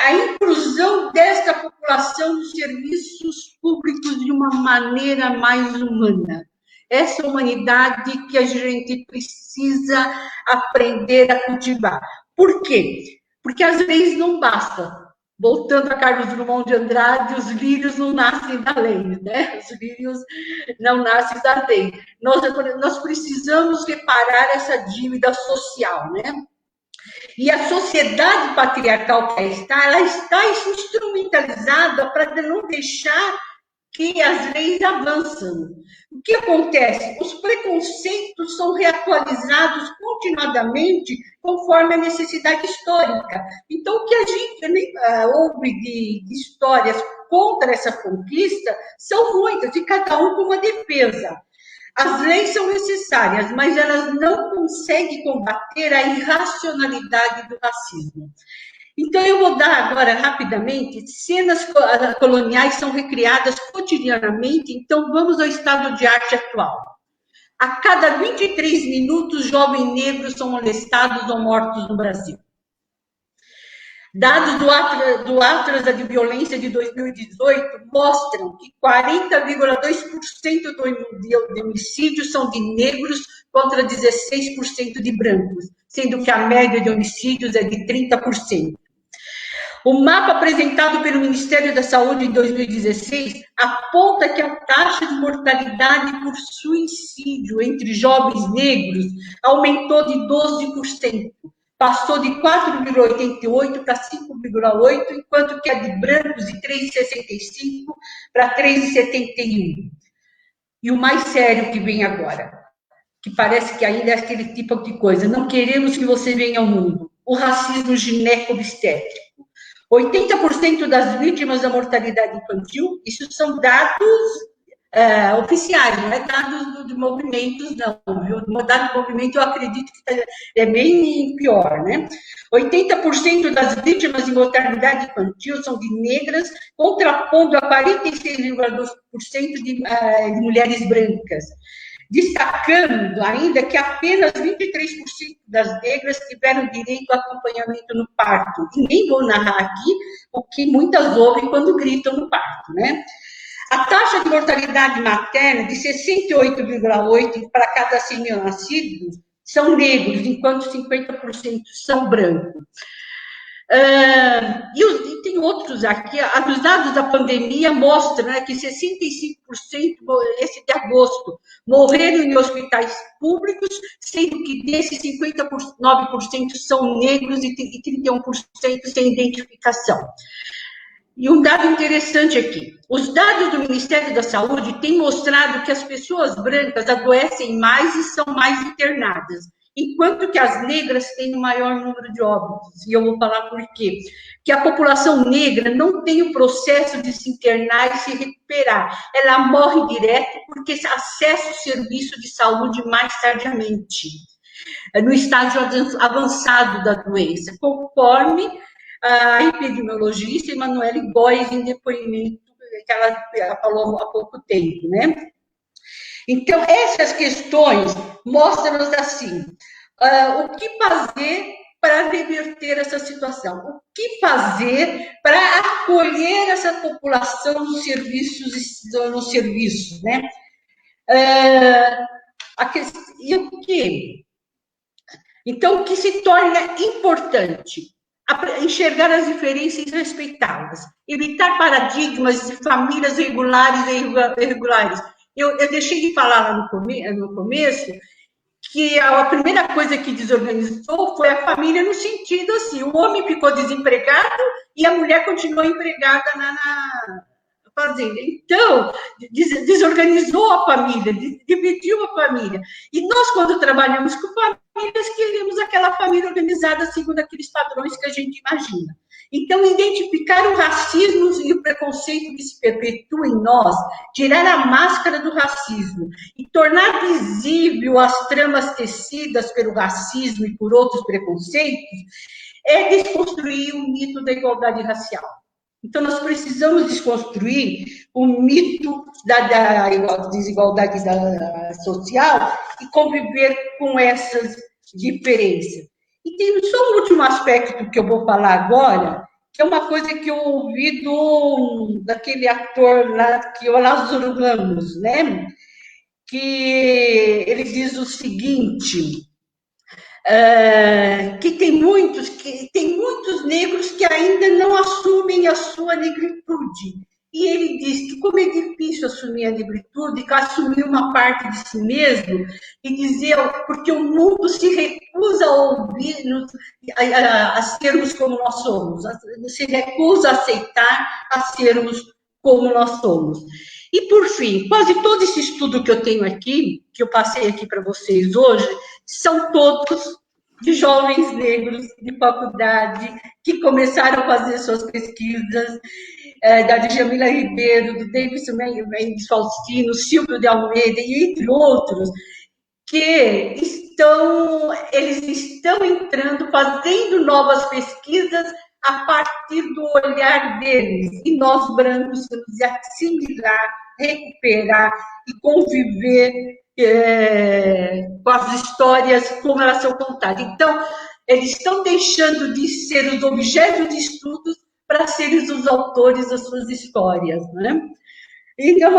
a inclusão desta população nos serviços públicos de uma maneira mais humana. Essa humanidade que a gente precisa aprender a cultivar. Por quê? Porque as leis não bastam. Voltando a Carlos Drummond de Andrade, os lírios não nascem da lei, né? Os lírios não nascem da lei. Nós precisamos reparar essa dívida social, né? E a sociedade patriarcal que ela está instrumentalizada para não deixar que as leis avançam. O que acontece? Os preconceitos são reatualizados continuadamente conforme a necessidade histórica. Então, o que a gente ouve de histórias contra essa conquista são muitas, e cada um com uma defesa. As leis são necessárias, mas elas não conseguem combater a irracionalidade do racismo. Então, eu vou dar agora, rapidamente, cenas coloniais são recriadas cotidianamente, então vamos ao estado de arte atual. A cada 23 minutos, jovens negros são molestados ou mortos no Brasil. Dados do Atlas de Violência de 2018 mostram que 40,2% de homicídios são de negros contra 16% de brancos, sendo que a média de homicídios é de 30%. O mapa apresentado pelo Ministério da Saúde em 2016 aponta que a taxa de mortalidade por suicídio entre jovens negros aumentou de 12%. Passou de 4,88 para 5,8, enquanto que a de brancos de 3,65 para 3,71. E o mais sério que vem agora, que parece que ainda é aquele tipo de coisa, não queremos que você venha ao mundo, o racismo gineco-obstétrico. 80% das vítimas da mortalidade infantil, isso são dados oficiais, não é dados de movimentos, não. Dados de movimento, eu acredito que é bem pior, né? 80% das vítimas de mortalidade infantil são de negras, contrapondo a 46,2% de mulheres brancas. Destacando ainda que apenas 23% das negras tiveram direito a acompanhamento no parto. E nem vou narrar aqui o que muitas ouvem quando gritam no parto, né? A taxa de mortalidade materna de 68,8 para cada 100 mil nascidos são negros, enquanto 50% são brancos. E tem outros aqui, os dados da pandemia mostram, né, que 65%, esse de agosto, morreram em hospitais públicos, sendo que desses 59% são negros e 31% sem identificação. E um dado interessante aqui, os dados do Ministério da Saúde têm mostrado que as pessoas brancas adoecem mais e são mais internadas, enquanto que as negras têm o maior número de óbitos. E eu vou falar por quê. Que a população negra não tem o processo de se internar e se recuperar. Ela morre direto porque acessa o serviço de saúde mais tardiamente, no estágio avançado da doença, conforme a epidemiologista Emanuele Góes, em depoimento que ela falou há pouco tempo, né? Então, essas questões mostram-nos assim, o que fazer para reverter essa situação? O que fazer para acolher essa população nos serviços, né? E o que? Então, o que se torna importante? Enxergar as diferenças e respeitá-las, evitar paradigmas de famílias regulares e irregulares. Eu deixei de falar lá no começo que a primeira coisa que desorganizou foi a família, no sentido assim, o homem ficou desempregado e a mulher continuou empregada na fazenda. Então, desorganizou a família, dividiu a família. E nós, quando trabalhamos com famílias, queremos aquela família organizada segundo aqueles padrões que a gente imagina. Então, identificar o racismo e o preconceito que se perpetua em nós, tirar a máscara do racismo e tornar visível as tramas tecidas pelo racismo e por outros preconceitos, é desconstruir o mito da igualdade racial. Então, nós precisamos desconstruir o mito da desigualdade social e conviver com essas diferenças. E tem só um último aspecto que eu vou falar agora, que é uma coisa que eu ouvi daquele ator lá, que é o Lázaro Ramos, né? Que ele diz o seguinte, que tem muitos negros que ainda não assumem a sua negritude. E ele diz que como é difícil assumir a negritude, que assumir uma parte de si mesmo, e dizer, porque o mundo se recusa a ouvir, a sermos como nós somos, se recusa a aceitar a sermos como nós somos. E, por fim, quase todo esse estudo que eu tenho aqui, que eu passei aqui para vocês hoje, são todos de jovens negros de faculdade que começaram a fazer suas pesquisas, da Djamila Ribeiro, do Davidson Mendes Faustino, Silvio de Almeida, e entre outros, que eles estão entrando, fazendo novas pesquisas a partir do olhar deles, e nós brancos temos de assimilar, recuperar e conviver com as histórias como elas são contadas. Então, eles estão deixando de ser os objetos de estudos para serem os autores das suas histórias, né? Então,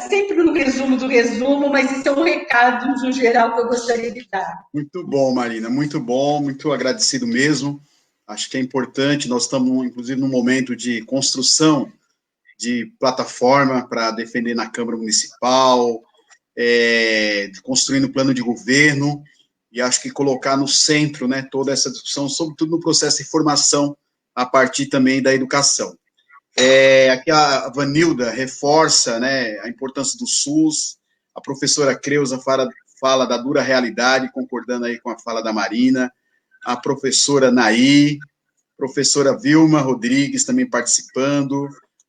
sempre no resumo do resumo, mas isso é um recado no geral que eu gostaria de dar. Muito bom, Marina, muito bom, muito agradecido mesmo. Acho que é importante, nós estamos, inclusive, num momento de construção de plataforma para defender na Câmara Municipal, construindo plano de governo, e acho que colocar no centro, né, toda essa discussão, sobretudo no processo de formação, a partir também da educação. Aqui a Vanilda reforça, né, a importância do SUS, a professora Creuza fala da dura realidade, concordando aí com a fala da Marina, a professora Naí, professora Vilma Rodrigues também participando,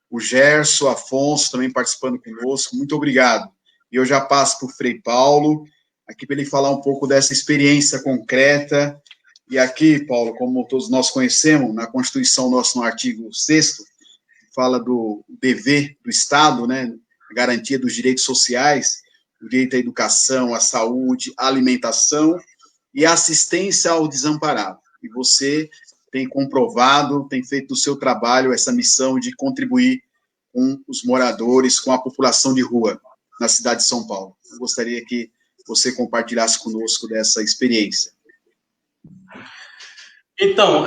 o Gerson Afonso também participando conosco, muito obrigado. E eu já passo para o Frei Paulo, aqui para ele falar um pouco dessa experiência concreta. E aqui, Paulo, como todos nós conhecemos, na Constituição nossa, no artigo 6º, fala do dever do Estado, né, a garantia dos direitos sociais, o direito à educação, à saúde, à alimentação e à assistência ao desamparado. E você tem comprovado, tem feito do seu trabalho essa missão de contribuir com os moradores, com a população de rua na cidade de São Paulo. Eu gostaria que você compartilhasse conosco dessa experiência. Então,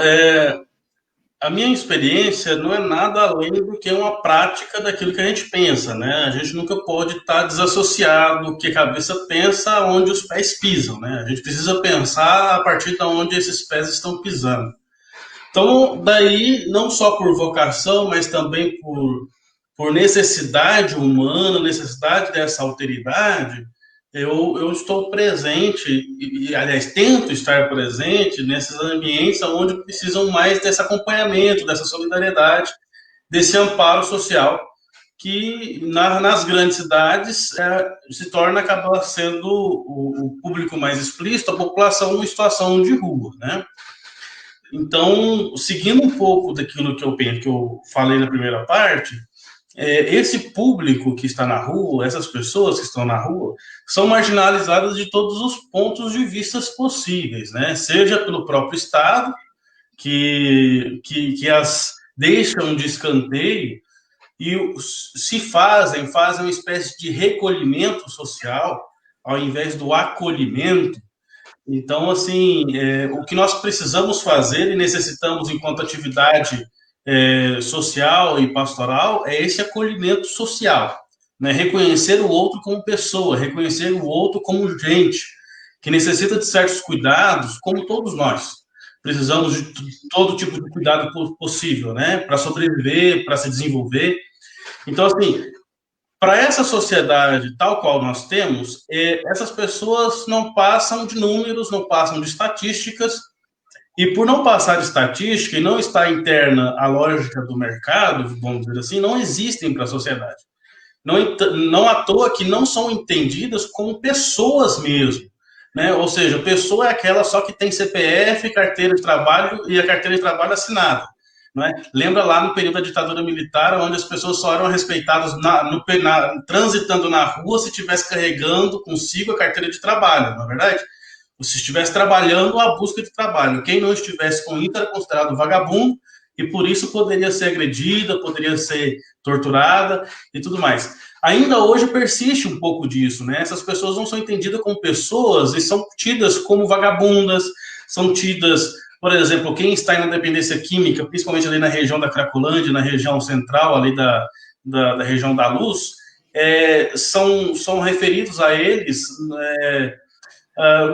a minha experiência não é nada além do que uma prática daquilo que a gente pensa, né? A gente nunca pode estar desassociado do que a cabeça pensa onde os pés pisam, né? A gente precisa pensar a partir de onde esses pés estão pisando. Então, daí, não só por vocação, mas também por necessidade humana, necessidade dessa alteridade, eu estou presente, aliás, tento estar presente nesses ambientes onde precisam mais desse acompanhamento, dessa solidariedade, desse amparo social, que nas grandes cidades se torna, acaba sendo o público mais explícito, a população em situação de rua, né? Então, seguindo um pouco daquilo que eu falei na primeira parte, esse público que está na rua, essas pessoas que estão na rua, são marginalizadas de todos os pontos de vista possíveis, né? Seja pelo próprio Estado, que as deixam de escanteio e fazem uma espécie de recolhimento social, ao invés do acolhimento. Então, assim, o que nós precisamos fazer e necessitamos enquanto atividade social e pastoral é esse acolhimento social, né? Reconhecer o outro como pessoa, reconhecer o outro como gente, que necessita de certos cuidados, como todos nós. Precisamos de todo tipo de cuidado possível, né? Para sobreviver, para se desenvolver. Então, assim, para essa sociedade tal qual nós temos, essas pessoas não passam de números, não passam de estatísticas, e por não passar de estatística e não estar interna à lógica do mercado, vamos dizer assim, não existem para a sociedade. Não à toa que não são entendidas como pessoas mesmo, né? Ou seja, pessoa é aquela só que tem CPF, carteira de trabalho e a carteira de trabalho assinada. Né? Lembra lá no período da ditadura militar, onde as pessoas só eram respeitadas transitando na rua se estivesse carregando consigo a carteira de trabalho, não é verdade? Ou se estivesse trabalhando a busca de trabalho. Quem não estivesse com isso era considerado vagabundo e por isso poderia ser agredida, poderia ser torturada e tudo mais. Ainda hoje persiste um pouco disso, né? Essas pessoas não são entendidas como pessoas e são tidas como vagabundas, são tidas, por exemplo, quem está na dependência química, principalmente ali na região da Cracolândia, na região central ali da região da Luz, são referidos a eles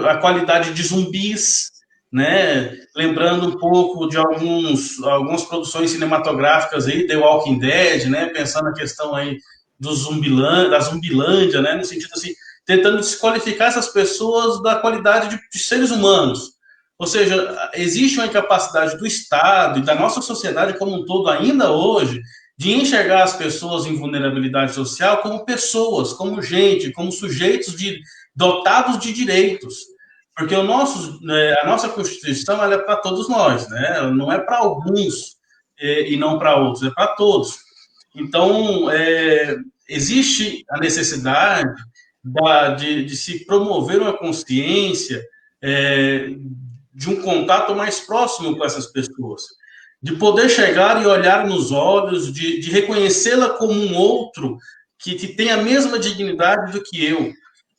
a qualidade de zumbis, né? Lembrando um pouco de algumas produções cinematográficas aí, The Walking Dead, né? Pensando na questão aí da Zumbilândia, né? No sentido assim, tentando desqualificar essas pessoas da qualidade de seres humanos. Ou seja, existe uma incapacidade do Estado e da nossa sociedade como um todo, ainda hoje, de enxergar as pessoas em vulnerabilidade social como pessoas, como gente, como sujeitos dotados de direitos. Porque a nossa Constituição ela é para todos nós, né? Não é para alguns e não para outros, é para todos. Então, existe a necessidade de se promover uma consciência de um contato mais próximo com essas pessoas, de poder chegar e olhar nos olhos, de reconhecê-la como um outro que tem a mesma dignidade do que eu.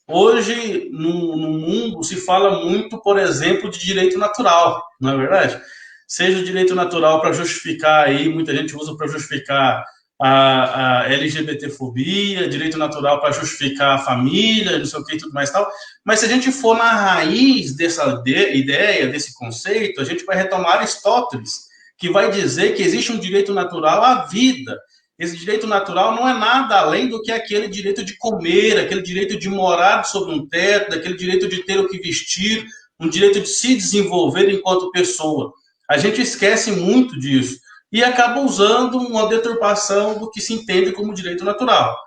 Hoje, no mundo, se fala muito, por exemplo, de direito natural, não é verdade? Seja o direito natural para justificar, aí muita gente usa para justificar a LGBTfobia, direito natural para justificar a família, não sei o que e tudo mais e tal, mas se a gente for na raiz dessa ideia, desse conceito, a gente vai retomar Aristóteles, que vai dizer que existe um direito natural à vida. Esse direito natural não é nada além do que aquele direito de comer, aquele direito de morar sob um teto, aquele direito de ter o que vestir, um direito de se desenvolver enquanto pessoa. A gente esquece muito disso e acaba usando uma deturpação do que se entende como direito natural.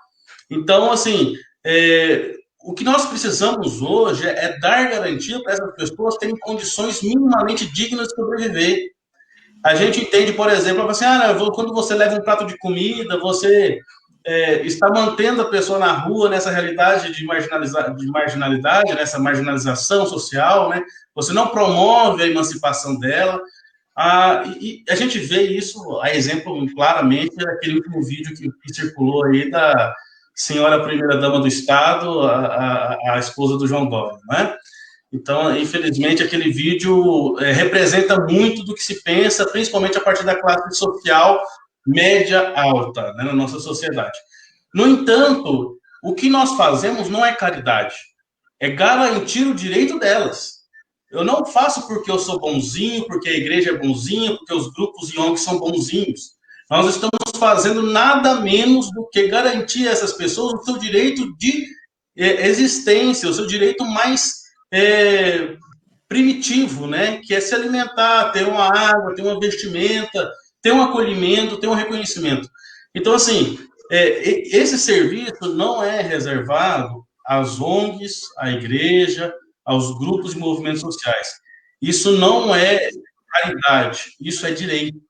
Então, assim, o que nós precisamos hoje é dar garantia para essas pessoas terem condições minimamente dignas de sobreviver. A gente entende, por exemplo, assim, quando você leva um prato de comida, você está mantendo a pessoa na rua nessa realidade de marginalidade, nessa marginalização social, né? Você não promove a emancipação dela. E a gente vê isso, a exemplo claramente, naquele último vídeo que circulou aí da senhora primeira-dama do Estado, a esposa do João Dória, né? Então, infelizmente, aquele vídeo representa muito do que se pensa, principalmente a partir da classe social média-alta, né, na nossa sociedade. No entanto, o que nós fazemos não é caridade, é garantir o direito delas. Eu não faço porque eu sou bonzinho, porque a igreja é bonzinha, porque os grupos e ONGs são bonzinhos. Nós estamos fazendo nada menos do que garantir a essas pessoas o seu direito de existência, o seu direito mais primitivo, né? Que é se alimentar, ter uma água, ter uma vestimenta, ter um acolhimento, ter um reconhecimento. Então, assim, esse serviço não é reservado às ONGs, à igreja, aos grupos e movimentos sociais. Isso não é caridade, isso é direito.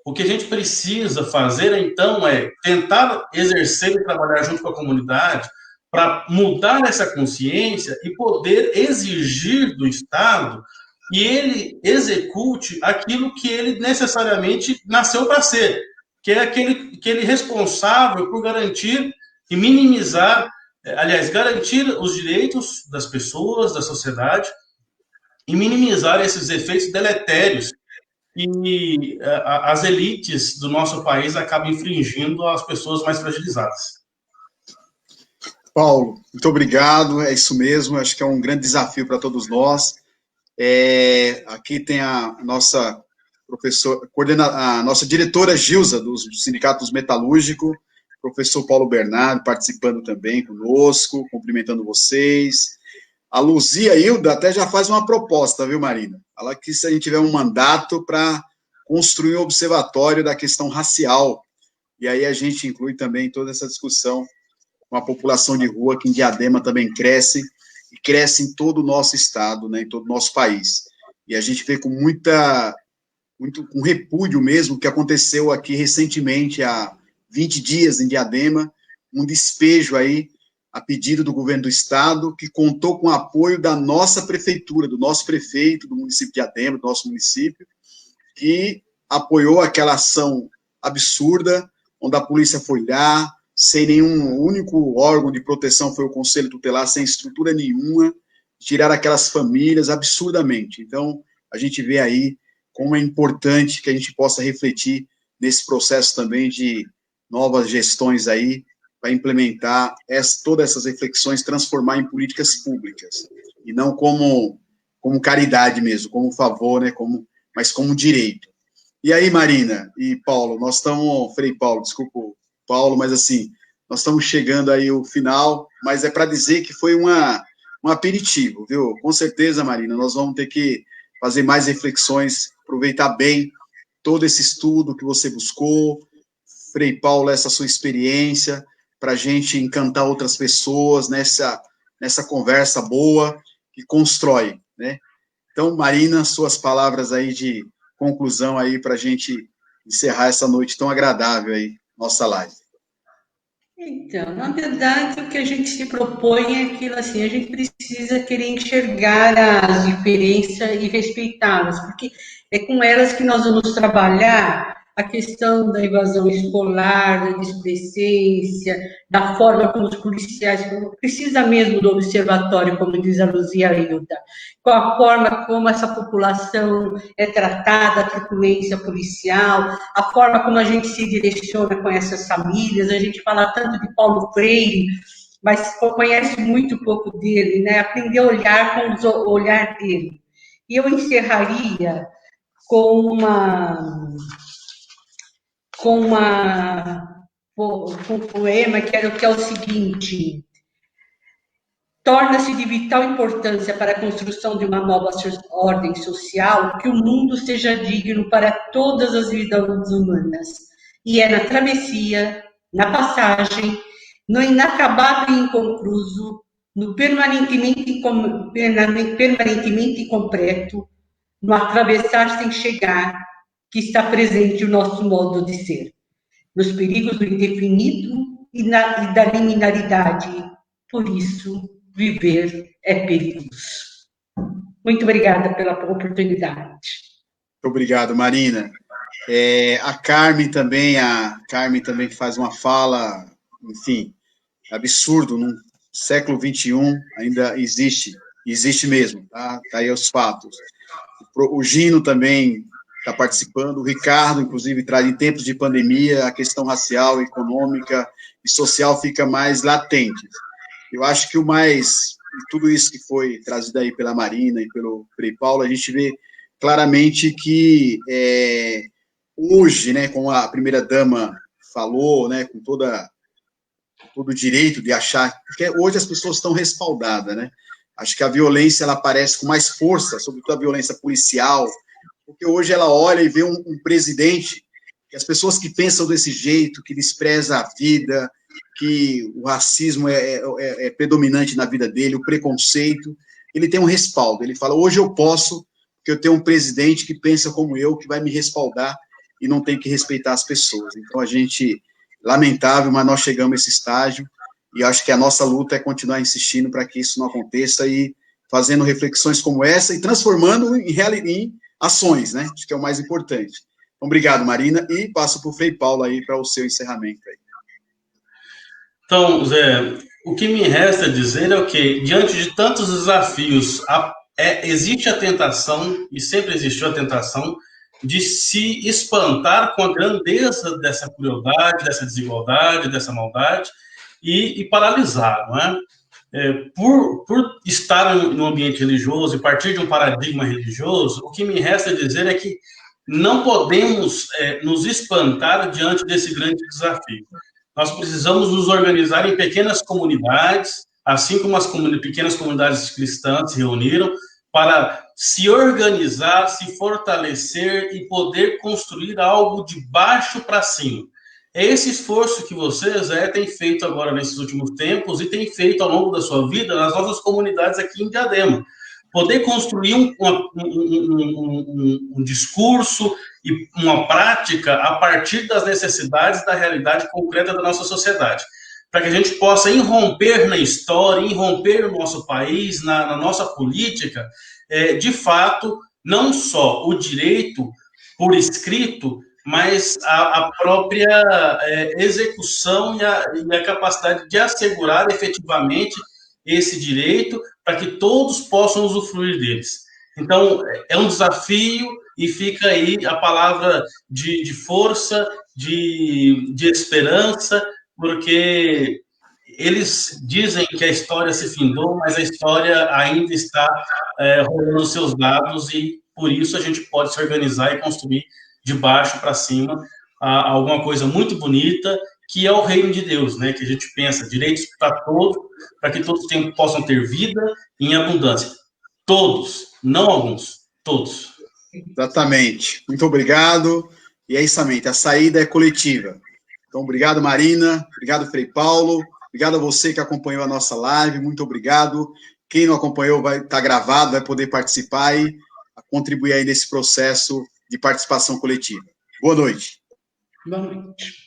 O que a gente precisa fazer, então, é tentar exercer e trabalhar junto com a comunidade para mudar essa consciência e poder exigir do Estado que ele execute aquilo que ele necessariamente nasceu para ser, que é aquele responsável por garantir e minimizar, aliás, garantir os direitos das pessoas, da sociedade, e minimizar esses efeitos deletérios que as elites do nosso país acabam infringindo às pessoas mais fragilizadas. Paulo, muito obrigado, é isso mesmo, acho que é um grande desafio para todos nós. Aqui tem a nossa professora, a nossa diretora Gilza, do Sindicato Metalúrgico, professor Paulo Bernardo, participando também conosco, cumprimentando vocês. A Luzia Hilda até já faz uma proposta, viu, Marina? Ela que se a gente tiver um mandato para construir um observatório da questão racial, e aí a gente inclui também toda essa discussão com a população de rua, que em Diadema também cresce, e cresce em todo o nosso estado, né, em todo o nosso país. E a gente vê com com repúdio mesmo, o que aconteceu aqui recentemente, há 20 dias em Diadema, um despejo aí, a pedido do governo do estado, que contou com o apoio da nossa prefeitura, do nosso prefeito, do município de Diadema, do nosso município, que apoiou aquela ação absurda, onde a polícia foi lá, sem nenhum único órgão de proteção, foi o Conselho Tutelar, sem estrutura nenhuma, tirar aquelas famílias absurdamente. Então, a gente vê aí como é importante que a gente possa refletir nesse processo também de novas gestões aí, para implementar todas essas reflexões, transformar em políticas públicas, e não como caridade mesmo, como favor, né, mas como direito. E aí, Marina e Paulo, nós estamos, Frei Paulo, desculpa, Paulo, mas assim, nós estamos chegando aí ao final, mas é para dizer que foi um aperitivo, viu? Com certeza, Marina, nós vamos ter que fazer mais reflexões, aproveitar bem todo esse estudo que você buscou, Frei Paulo, essa sua experiência, para a gente encantar outras pessoas nessa conversa boa que constrói, né? Então, Marina, suas palavras aí de conclusão aí para a gente encerrar essa noite tão agradável aí, nossa live. Então, na verdade, o que a gente se propõe é aquilo assim, a gente precisa querer enxergar as diferenças e respeitá-las, porque é com elas que nós vamos trabalhar a questão da evasão escolar, da displicência, da forma como os policiais, precisa mesmo do observatório, como diz a Luzia Hilda, com a forma como essa população é tratada, a truculência policial, a forma como a gente se direciona com essas famílias, a gente fala tanto de Paulo Freire, mas conhece muito pouco dele, né? Aprender a olhar com o olhar dele. E eu encerraria com um poema que é o seguinte: torna-se de vital importância para a construção de uma nova ordem social que o mundo seja digno para todas as vidas humanas. E é na travessia, na passagem, no inacabado e inconcluso, no permanentemente incompleto, no atravessar sem chegar, que está presente o nosso modo de ser, nos perigos do indefinido e da liminaridade. Por isso, viver é perigoso. Muito obrigada pela oportunidade. Muito obrigado, Marina. A Carmen também faz uma fala, enfim, absurdo, no século XXI ainda existe existe mesmo, tá? Tá aí os fatos. O Gino também está participando, o Ricardo, inclusive, traz em tempos de pandemia, a questão racial, econômica e social fica mais latente. Eu acho que o mais, tudo isso que foi trazido aí pela Marina e pelo Frei Paulo, a gente vê claramente que hoje, né, como a primeira-dama falou, né, com todo o direito de achar, porque hoje as pessoas estão respaldadas, né? Acho que a violência, ela aparece com mais força, sobretudo a violência policial, porque hoje ela olha e vê um presidente, que as pessoas que pensam desse jeito, que despreza a vida, que o racismo é predominante na vida dele, o preconceito, ele tem um respaldo, ele fala, hoje eu posso, porque eu tenho um presidente que pensa como eu, que vai me respaldar e não tem que respeitar as pessoas. Então, a gente, lamentável, mas nós chegamos a esse estágio, e acho que a nossa luta é continuar insistindo para que isso não aconteça e fazendo reflexões como essa e transformando em ações, né? Acho que é o mais importante. Então, obrigado, Marina, e passo para o Frei Paulo aí para o seu encerramento aí. Então, Zé, o que me resta dizer é o que, diante de tantos desafios, existe a tentação, e sempre existiu a tentação, de se espantar com a grandeza dessa crueldade, dessa desigualdade, dessa maldade, e paralisar, não é? Por estar no ambiente religioso e partir de um paradigma religioso, o que me resta dizer é que não podemos nos espantar diante desse grande desafio. Nós precisamos nos organizar em pequenas comunidades, assim como as pequenas comunidades cristãs se reuniram, para se organizar, se fortalecer e poder construir algo de baixo para cima. É esse esforço que você, Zé, tem feito agora nesses últimos tempos e tem feito ao longo da sua vida nas nossas comunidades aqui em Diadema. Poder construir um discurso e uma prática a partir das necessidades da realidade concreta da nossa sociedade, para que a gente possa irromper na história, irromper no nosso país, na nossa política, de fato, não só o direito por escrito, mas a própria execução e a capacidade de assegurar efetivamente esse direito para que todos possam usufruir deles. Então, é um desafio e fica aí a palavra de força, de esperança, porque eles dizem que a história se findou, mas a história ainda está rolando seus dados e, por isso, a gente pode se organizar e construir de baixo para cima alguma coisa muito bonita, que é o reino de Deus, né? Que a gente pensa, direitos para todos, para que todos possam ter vida em abundância. Todos, não alguns, todos. Exatamente. Muito obrigado. E é isso, a saída é coletiva. Então, obrigado, Marina. Obrigado, Frei Paulo. Obrigado a você que acompanhou a nossa live. Muito obrigado. Quem não acompanhou vai estar gravado, vai poder participar e contribuir aí nesse processo de participação coletiva. Boa noite. Boa noite.